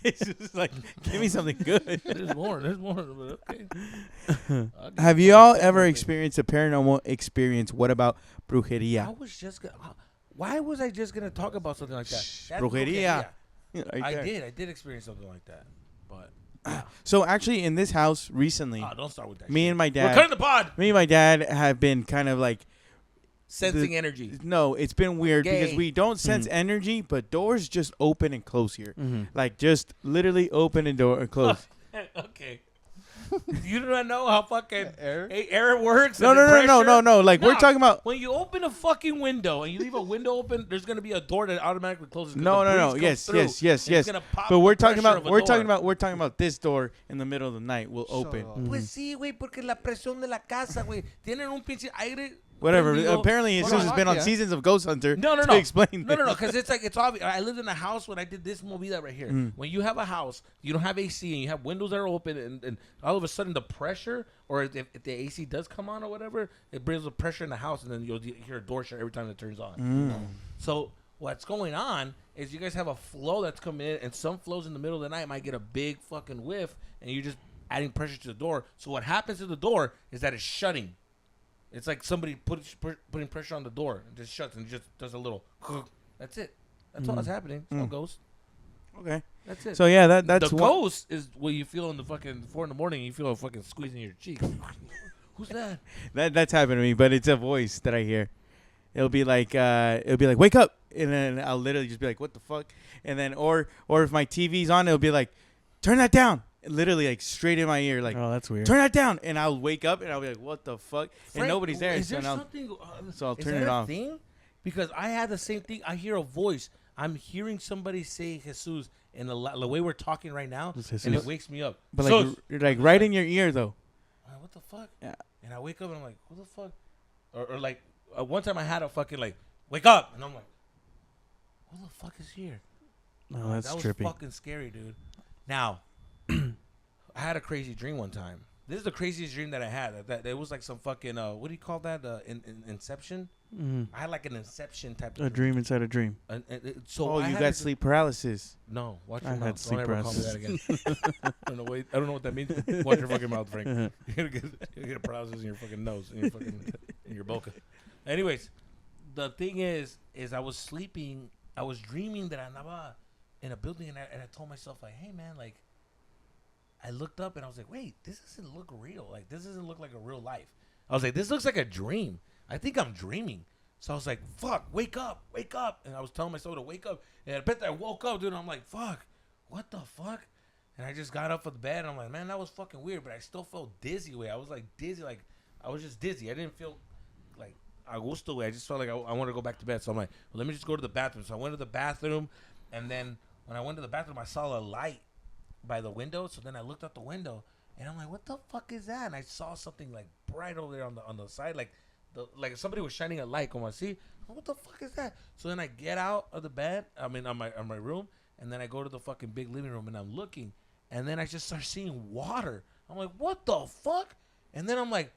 It's just like, give me something good. There's more, but okay. Have you all ever experienced a paranormal experience? What about brujeria? Why was I just gonna talk about something like that? That's Brujeria. I did experience something like that, but So actually, in this house recently, don't start with that. me and my We're dad, cutting the pod. me and my dad have been kind of like, Sensing energy. no, it's been weird because Gay. we don't sense energy, but doors just open and close here, like just literally open and door and close. Okay. You do not know how fucking Air? air works. No. and the pressure? Like we're talking about. When you open a fucking window and you leave a window open, there's gonna be a door that automatically closes. No. Yes. But we're talking about this door in the middle of the night will open. Pues sí, güey, porque la presión de la casa, güey, tienen un pinche aire. Whatever. prendido. Apparently, Jesus has been on seasons of Ghost Hunter. No. To explain. No, because it's like, it's obvious. I lived in a house when I did this movida right here. When you have a house, you don't have AC and you have windows that are open, and all of a sudden the pressure, or if the AC does come on or whatever, it brings the pressure in the house, and then you'll hear a door shut every time it turns on. So what's going on is you guys have a flow that's coming in, and some flows in the middle of the night might get a big fucking whiff, and you're just adding pressure to the door. So what happens to the door is that it's shutting. It's like somebody putting pressure on the door. It just shuts and just does a little. That's it. That's all that's happening. It's no ghost. Okay. That's it. So yeah, that's the one. ghost is what you feel in the fucking 4 a.m. and you feel a fucking squeezing your cheek. Who's that? That's happened to me, but it's a voice that I hear. It'll be like wake up, and then I'll literally just be like, what the fuck? And then or if my TV's on, it'll be like, turn that down. Literally like straight in my ear, like, Oh, that's weird. turn that down, and I'll wake up and I'll be like, what the fuck? And nobody's there, Is there so something? I'll Is turn that it a off. thing? Because I had the same thing. I hear a voice. I'm hearing somebody say Jesus in the way we're talking right now, and it wakes me up. But So- like right in your ear though. what the fuck? Yeah. And I wake up and I'm like, who the fuck? Or like one time I had a fucking like, wake up, and I'm like, who the fuck is here? No, that's that was trippy. fucking scary, dude. Now, I had a crazy dream one time. This is the craziest dream that I had. That it was like some fucking what do you call that? Inception. I had like an Inception type of A dream inside a dream. So Oh, I you had got a sleep paralysis. No, watch I your had mouth. sleep Don't ever call me that again. I don't know what that means. Watch your fucking mouth, Frank. You're gonna get a paralysis in your fucking nose, in your boca. Anyways, the thing is I was sleeping. I was dreaming that I andaba in a building, and I told myself like, hey man, like. I looked up and I was like, wait, this doesn't look real. Like, this doesn't look like a real life. I was like, this looks like a dream. I think I'm dreaming. So I was like, fuck, wake up. And I was telling myself to wake up. And I bet I woke up, dude. And I'm like, fuck, what the fuck? And I just got up from the bed. And I'm like, man, that was fucking weird. But I still felt dizzy. I was like dizzy. Like, I was just dizzy. I didn't feel like a gusto way. I just felt like I wanted to go back to bed. So I'm like, well, let me just go to the bathroom. So I went to the bathroom. And then when I went to the bathroom, I saw a light by the window. So then I looked out the window and I'm like, what the fuck is that? And I saw something like bright over there on the side, like somebody was shining a light. Come on, see, what the fuck is that? So then I get out of the bed, I mean on my room, and then I go to the fucking big living room and I'm looking, and then I just start seeing water. I'm like, what the fuck? And then I'm like,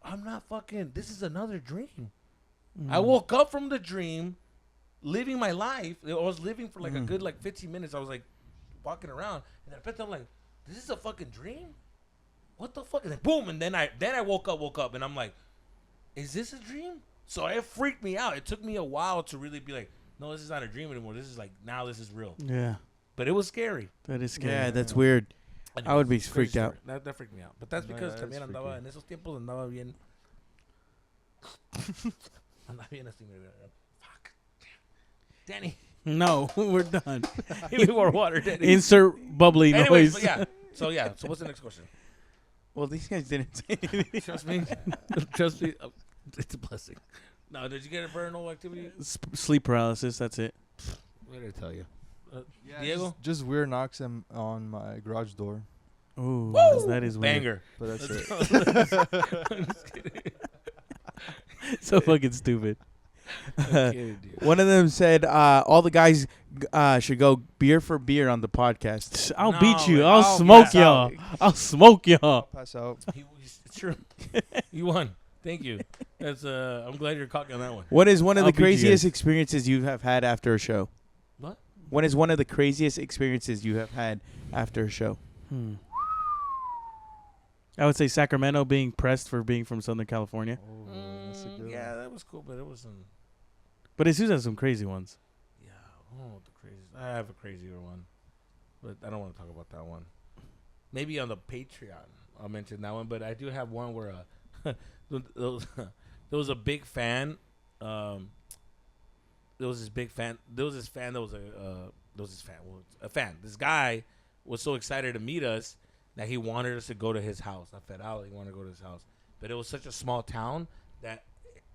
I'm not fucking, this is another dream. I woke up from the dream, living my life. I was living for like a good like 15 minutes. I was like walking around, and then I'm like, this is a fucking dream? What the fuck? And then boom, and then I woke up, and I'm like, is this a dream? So it freaked me out. It took me a while to really be like, no, this is not a dream anymore. This is like, now this is real. Yeah. But it was scary. That is scary. Yeah, that's weird. I would be freaked out. That freaked me out. But that's because también andaba en esos tiempos andaba bien. Andaba bien así. Fuck. Danny. No, we're done. Give me more water, Danny. Insert bubbly Anyways, noise. but yeah. So what's the next question? Well, these guys didn't say anything. Trust me. Trust me. It's a blessing. No, did you get a paranormal activity? Sleep paralysis. That's it. What did I tell you? Yeah, Diego? just weird knocks on my garage door. Ooh, Woo! that is weird. Banger. But that's it. I'm just kidding. So fucking stupid. I'm kidding, dude. One of them said all the guys should go beer for beer on the podcast. I'll No, beat you. man. I'll I'll smoke pass y'all. I'll smoke y'all. Pass out. It's true. You won. Thank you. That's I'm glad you're cocky on that one. What is one of I'll the beat you craziest guys. experiences you have had after a show? What? What is one of the craziest experiences you have had after a show? I would say Sacramento being pressed for being from Southern California. That's a good Yeah, that was cool, but it wasn't. But Jesus has some crazy ones. Yeah, the craziest. I have a crazier one, but I don't want to talk about that one. Maybe on the Patreon, I'll mention that one. But I do have one where there was a big fan. There was this big fan. There was this fan that was a fan. This guy was so excited to meet us that he wanted us to go to his house. I fed out. He wanted to go to his house, but it was such a small town that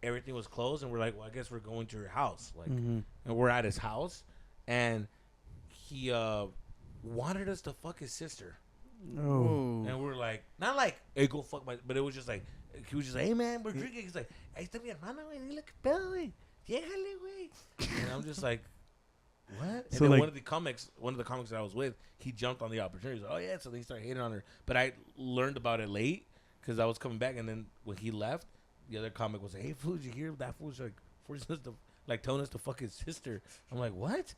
everything was closed, and we're like, well, I guess we're going to your house, like, and we're at his house, and he wanted us to fuck his sister, and we're like, not like, hey, go fuck my, but it was just like, he was just like, hey man, we're drinking. He's like, ahí está mi hermana, güey, dile que pedo, güey, déjale, güey, and I'm just like, what? And So then like, one of the comics that I was with, he jumped on the opportunity. He's like, oh yeah, so then he started hating on her, but I learned about it late because I was coming back, and then when he left, the other comic was like, hey, fool, did you hear that fool's like forcing us to, like, telling us to fuck his sister? I'm like, what?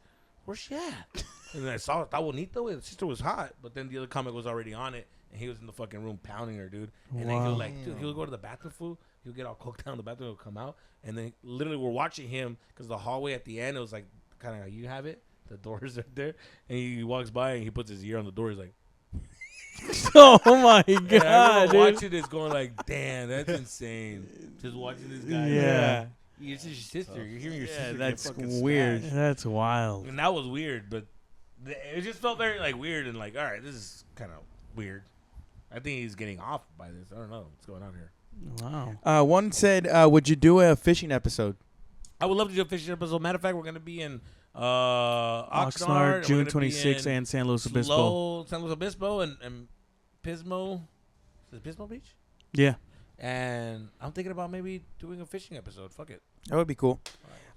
Where's she at? And then I saw it. That bonito, the sister was hot, but then the other comic was already on it, and he was in the fucking room pounding her, dude. And then he'll like, dude, he'll go to the bathroom, fool. He'll get all coked down in the bathroom, he'll come out, and then literally we're watching him because the hallway at the end, it was like kind of how you have it. The doors are there, and he walks by and he puts his ear on the door. He's like, oh my and I god, remember dude. watching this, going like, damn, that's insane. Just watching this guy. Yeah. It's your sister. You're hearing your Yeah, sister. that's get fucking weird. smashed. That's wild. And that was weird, but it just felt very like weird and like, all right, this is kind of weird. I think he's getting off by this. I don't know what's going on here. Wow. One said, would you do a fishing episode? I would love to do a fishing episode. Matter of fact, we're gonna be in Oxnard, June 26th, and San Luis Obispo. San Luis Obispo, and Pismo. Is it Pismo Beach? Yeah. And I'm thinking about maybe doing a fishing episode. Fuck it. That would be cool.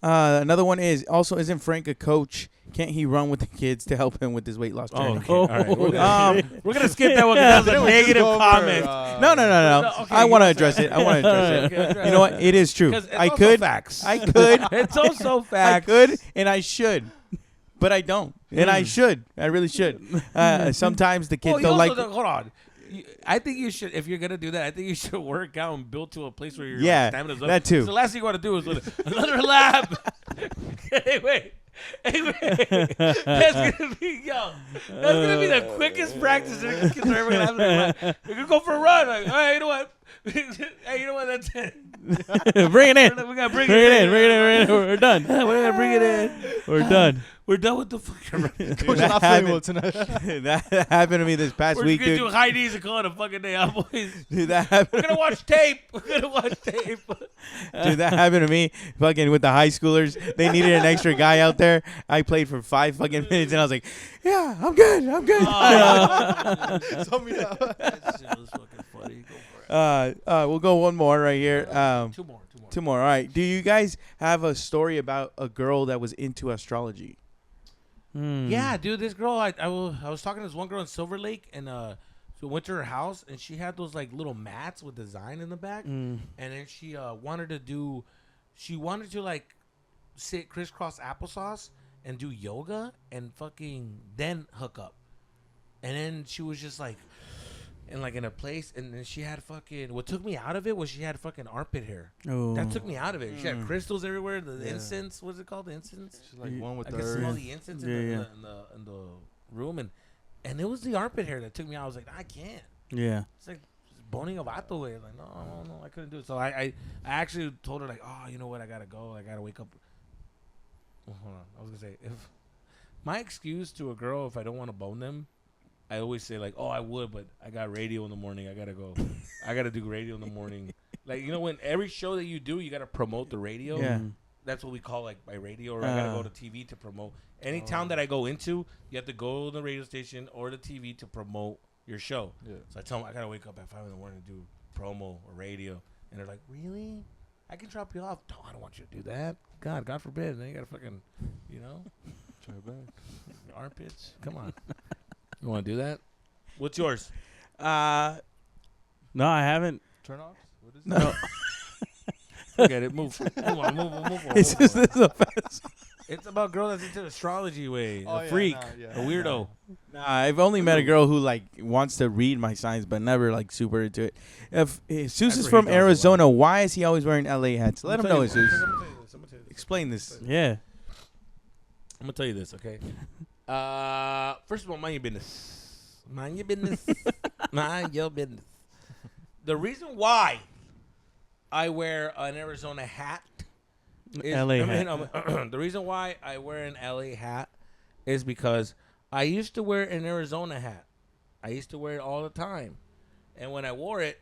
Another one is also, isn't Frank a coach? Can't he run with the kids to help him with his weight loss journey? Okay. All right. We're gonna skip that one because that was a negative comment. No. Okay, I you want to know address that. it. I want to address it. Okay, You know what? It is true. 'Cause it's I also could. facts. I could. It's also I facts. could, and I should, but I don't, and I should. I really should. Sometimes the kids Well, you don't like. also hold on. I think you should, if you're gonna do that, I think you should work out and build to a place where your Yeah, stamina's up. that too. So the last thing you want to do is another lap. Hey, wait. That's gonna be That's gonna be the quickest practice that kids are ever gonna have in their life. You're gonna go for a run. Like, all right, you know what? Hey, you know what? That's it. Bring it in. We gotta bring Bring it it in. Bring it in. We're done. We're gonna bring it in. We're done. We're done with the fucking run. Coach That not happened. playable tonight. That happened to me this past We're week, gonna dude. do high knees and call it a fucking day out, boys. Dude, that happened. We're gonna watch tape. We're gonna watch tape. Dude, that happened to me. Fucking with the high schoolers, they needed an extra guy out there. I played for 5 fucking minutes, and I was like, "Yeah, I'm good. I'm good." Tell me now. That shit was fucking funny. Go for it. We'll go one more right here. Two more. Two more. All right. Do you guys have a story about a girl that was into astrology? Yeah, dude, this girl, I was talking to this one girl in Silver Lake, and so we went to her house, and she had those like little mats with design in the back, and then she wanted to like sit crisscross applesauce and do yoga and fucking then hook up, and then she was just like, and like in a place, and then she had fucking. What took me out of it was she had fucking armpit hair. Oh. That took me out of it. She had crystals everywhere. The incense, what's it called? The incense. She's like one with I the could earth. smell the incense in the room, and it was the armpit hair that took me out. I was like, I can't. Yeah. It's like boning a vato way. Like, no, I couldn't do it. So I actually told her like, oh, you know what? I gotta go. I gotta wake up. Well, hold on. I was gonna say, if my excuse to a girl if I don't want to bone them, I always say like, oh, I would, but I got radio in the morning. I gotta go. I gotta do radio in the morning. Like, you know, when every show that you do, you gotta promote the radio. Yeah. That's what we call like by radio, or I gotta go to TV to promote. Any town that I go into, you have to go to the radio station or the TV to promote your show. Yeah. So I tell them I gotta wake up at 5 in the morning to do promo or radio, and they're like, really? I can drop you off. No, I don't want you to do that. God forbid. Then you gotta fucking, Try it back. your armpits. Come on. You want to do that? What's yours? No, I haven't. Turn off. What is it? No. Forget it. Move on. Move on. It's just this is a fast. It's about girl that's into the astrology way. Oh, A yeah, freak. nah, yeah. A weirdo. Nah, I've only met a girl who like wants to read my signs, but never like super into it. If Jesus is heard from he does a lot. Arizona, why is he always wearing LA hats? Let him know, Jesus. I'm gonna tell you this. Explain this. Yeah. I'm gonna tell you this, okay? First of all, mind your business. Mind your business. Mind your business. The reason why I wear an Arizona hat is the reason why I wear an LA hat is because I used to wear an Arizona hat. I used to wear it all the time, and when I wore it,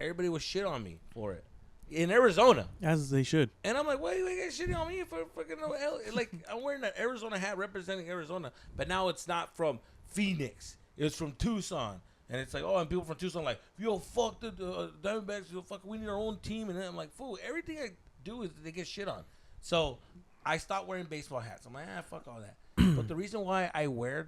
everybody would shit on me for it in Arizona. As they should. And I'm like, why you get shitting on me for fucking like I'm wearing an Arizona hat representing Arizona, but now it's not from Phoenix, it's from Tucson, and it's like, oh, and people from Tucson like, yo, fuck the Diamondbacks, yo, fuck, we need our own team, and then I'm like, fool, everything I do is they get shit on, so I stopped wearing baseball hats. I'm like, fuck all that. But the reason why I wear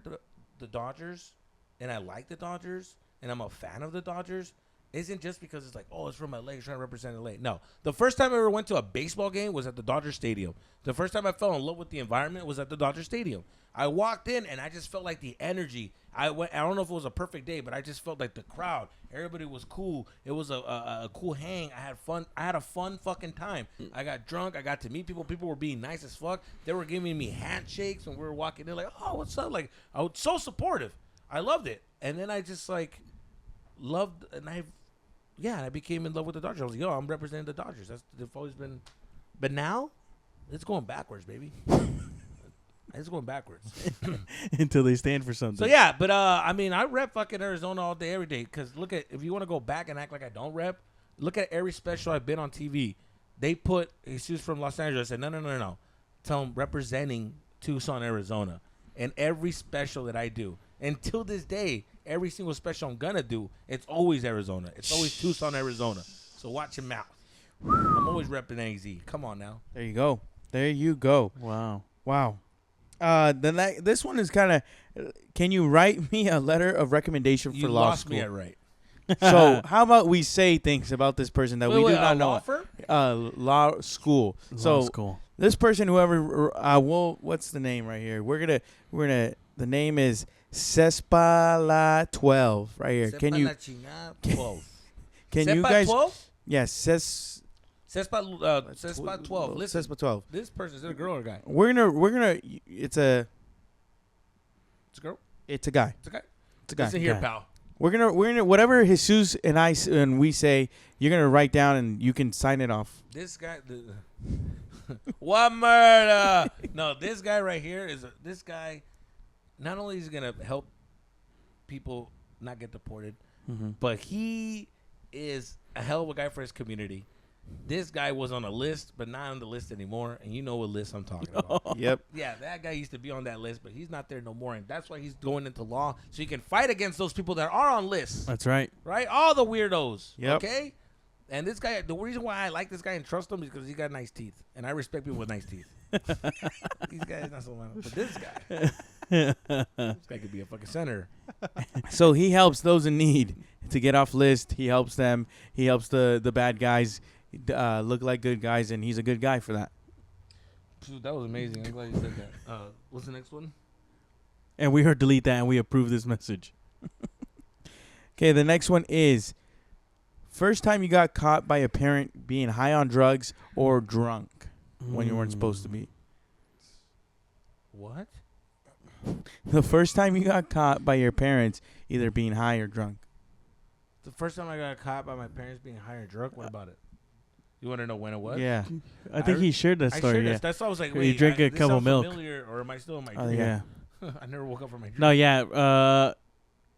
the Dodgers, and I like the Dodgers, and I'm a fan of the Dodgers, isn't just because it's like, oh, it's from LA, it's trying to represent LA. No. The first time I ever went to a baseball game was at the Dodger Stadium. The first time I fell in love with the environment was at the Dodger Stadium. I walked in and I just felt like the energy. I don't know if it was a perfect day, but I just felt like the crowd. Everybody was cool. It was a cool hang. I had fun. I had a fun fucking time. I got drunk. I got to meet people. People were being nice as fuck. They were giving me handshakes when we were walking in. Like, oh, what's up? Like, I was so supportive. I loved it. And then I just like loved, and I became in love with the Dodgers. I was like, yo, I'm representing the Dodgers. They've always been. But now, it's going backwards, baby. It's going backwards. Until they stand for something. So, yeah, but, I mean, I rep fucking Arizona all day, every day. Because look at, if you want to go back and act like I don't rep, look at every special I've been on TV. They put, Jesus from Los Angeles. I said, no. Tell them representing Tucson, Arizona. And every special that I do. Until this day, every single special I'm going to do, it's always Arizona. It's always Tucson, Arizona. So watch your mouth. I'm always repping AZ. Come on now. There you go. There you go. Wow. This one is kind of. Can you write me a letter of recommendation for You law lost school? me at right. So how about we say things about this person that we do not know? Law firm? Law school. Law school. This person, whoever, what's the name right here? We're gonna. The name is Cespala 12 right here. Can you 12. Can you guys? 12? Yes, Cespa 12. Listen, Cespa 12. this person is it a girl or a guy? We're gonna. It's a girl. It's a guy. It's a guy. It's a guy. Listen here, guy. pal. We're gonna whatever Jesus and we say, you're gonna write down and you can sign it off. This guy, what murder? No, this guy right here is this guy. Not only is he gonna help people not get deported, but he is a hell of a guy for his community. This guy was on a list, but not on the list anymore. And you know what list I'm talking about. Yep. Yeah, that guy used to be on that list, but he's not there no more. And that's why he's going into law, so he can fight against those people that are on lists. That's right. Right? All the weirdos. Yep. Okay? And this guy, the reason why I like this guy and trust him is because he got nice teeth. And I respect people with nice teeth. These guys not so much. But this guy could be a fucking senator. So he helps those in need to get off list. He helps them. He helps the bad guys look like good guys, and he's a good guy for that. Dude, that was amazing. I'm glad you said that. What's the next one? And we heard delete that, and we approve this message. Okay, the next one is first time you got caught by a parent being high on drugs or drunk when you weren't supposed to be. What? The first time you got caught by your parents either being high or drunk. The first time I got caught by my parents being high or drunk? What about it? You want to know when it was? Yeah. I think he shared that story. I shared That's why I was like, You wait, drank a this cup of sounds milk. familiar, or am I still in my Oh, dream? yeah. I never woke up from my dream. No, yeah.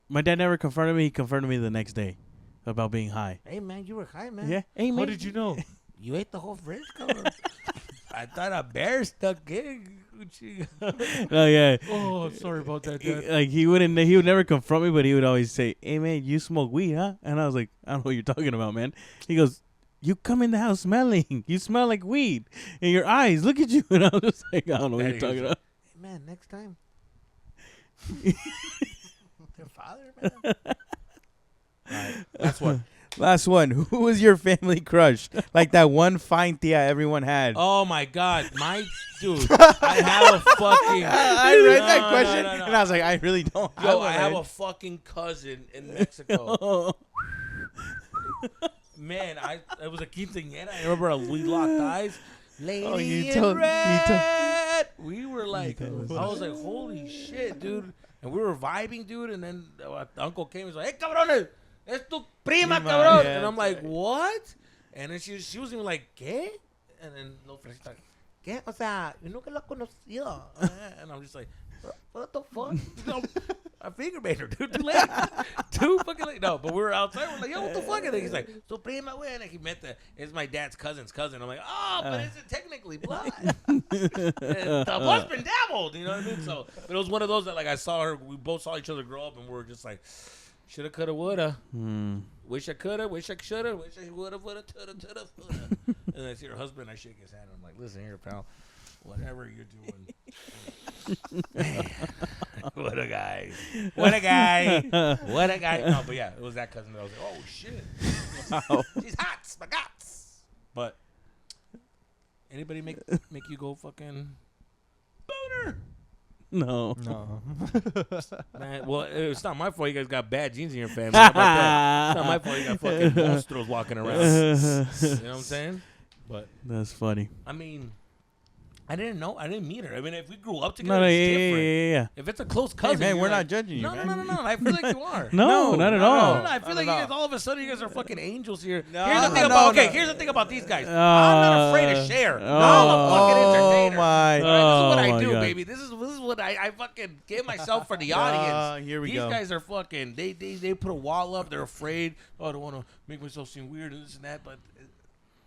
My dad never confronted me. He confronted me the next day about being high. Hey, man, you were high, man. Yeah. Hey, How man. did you know? You ate the whole fridge cover. I thought a bear stuck in. Oh yeah. Oh, sorry about that, Dad. Like he would never confront me, but he would always say, "Hey man, you smoke weed, huh?" And I was like, "I don't know what you're talking about, man." He goes, "You come in the house smelling. You smell like weed in your eyes. Look at you." And I was just like, "I don't know what you're talking about." Hey, man, next time. Their father, man. All right, that's one. Last one. Who was your family crush? Like that one fine tia everyone had. Oh my God, my dude! I have a fucking. I read that question and I was like, I really don't. Yo, I have a fucking cousin in Mexico. Man, it was a quinceañera. I remember we locked eyes. Lady in red. We were like, I was like, holy shit, dude. And we were vibing, dude. And then the uncle came and was like, hey, cabrones, es tu prima, cabrón. Yeah, and I'm like, what? And then she was even like, ¿qué? And then lo fresita, ¿qué? O sea, yo nunca la conocía. And I'm just like, what the fuck? I finger made her, dude. Too late. Too fucking late. No, but we were outside. We're like, yo, what the fuck? And he's like, so prima, güey. And he meant it's my dad's cousin's cousin. I'm like, oh, but is it technically blood? The blood's been dabbled, you know what I mean? So, but it was one of those that, like, I saw her. We both saw each other grow up, and we were just like, shoulda, coulda, woulda. Wish I coulda, wish I shoulda, wish I woulda, woulda, tuda, tuda, woulda. And I see her husband, I shake his hand. I'm like, listen here, pal. Whatever you're doing. What a guy. What a guy. What a guy. No, but yeah, it was that cousin that I was like, oh, shit. Wow. She's hot. Spagats. But anybody make you go fucking boner? No. Man, well, it's not my fault you guys got bad genes in your family. How about that? It's not my fault you got fucking monstros walking around. You know what I'm saying? But that's funny. I mean, I didn't know. I didn't meet her. I mean, if we grew up together, it's different. Yeah. If it's a close cousin, Hey, man, we're like, not judging you, no, man. No. I feel like you are. No, not at all. No. I feel like you guys, all of a sudden, you guys are fucking angels here. No, Here's the thing here's the thing about these guys. I'm not afraid to share. I'm a fucking entertainer. My. This is what I do, God. baby. This is what I fucking give myself for the audience. Here we These go. guys are fucking. They put a wall up. They're afraid. Oh, I don't want to make myself seem weird and this and that, but.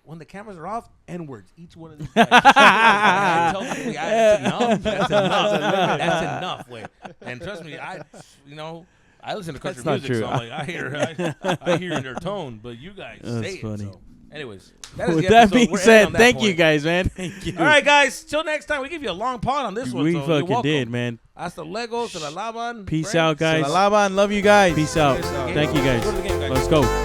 When the cameras are off, N-words. Each one of these guys. I tell them, that's enough. That's enough. That's enough. Wait. And trust me, I listen to country That's not music, true. so I'm like, I hear in their tone, but you guys say funny. it. So. Anyways, that is With the that episode. being We're said, ending on that thank you point. guys, man. Thank you. All right, guys. Till next time. We give you a long pod on this one. We so you're fucking welcome. did, man. Hasta luego. Se la lavan. Peace Friends. out, guys. Salaban, love you guys. Peace out. Cheers. Thank you, guys. Go to the game, guys. Let's go.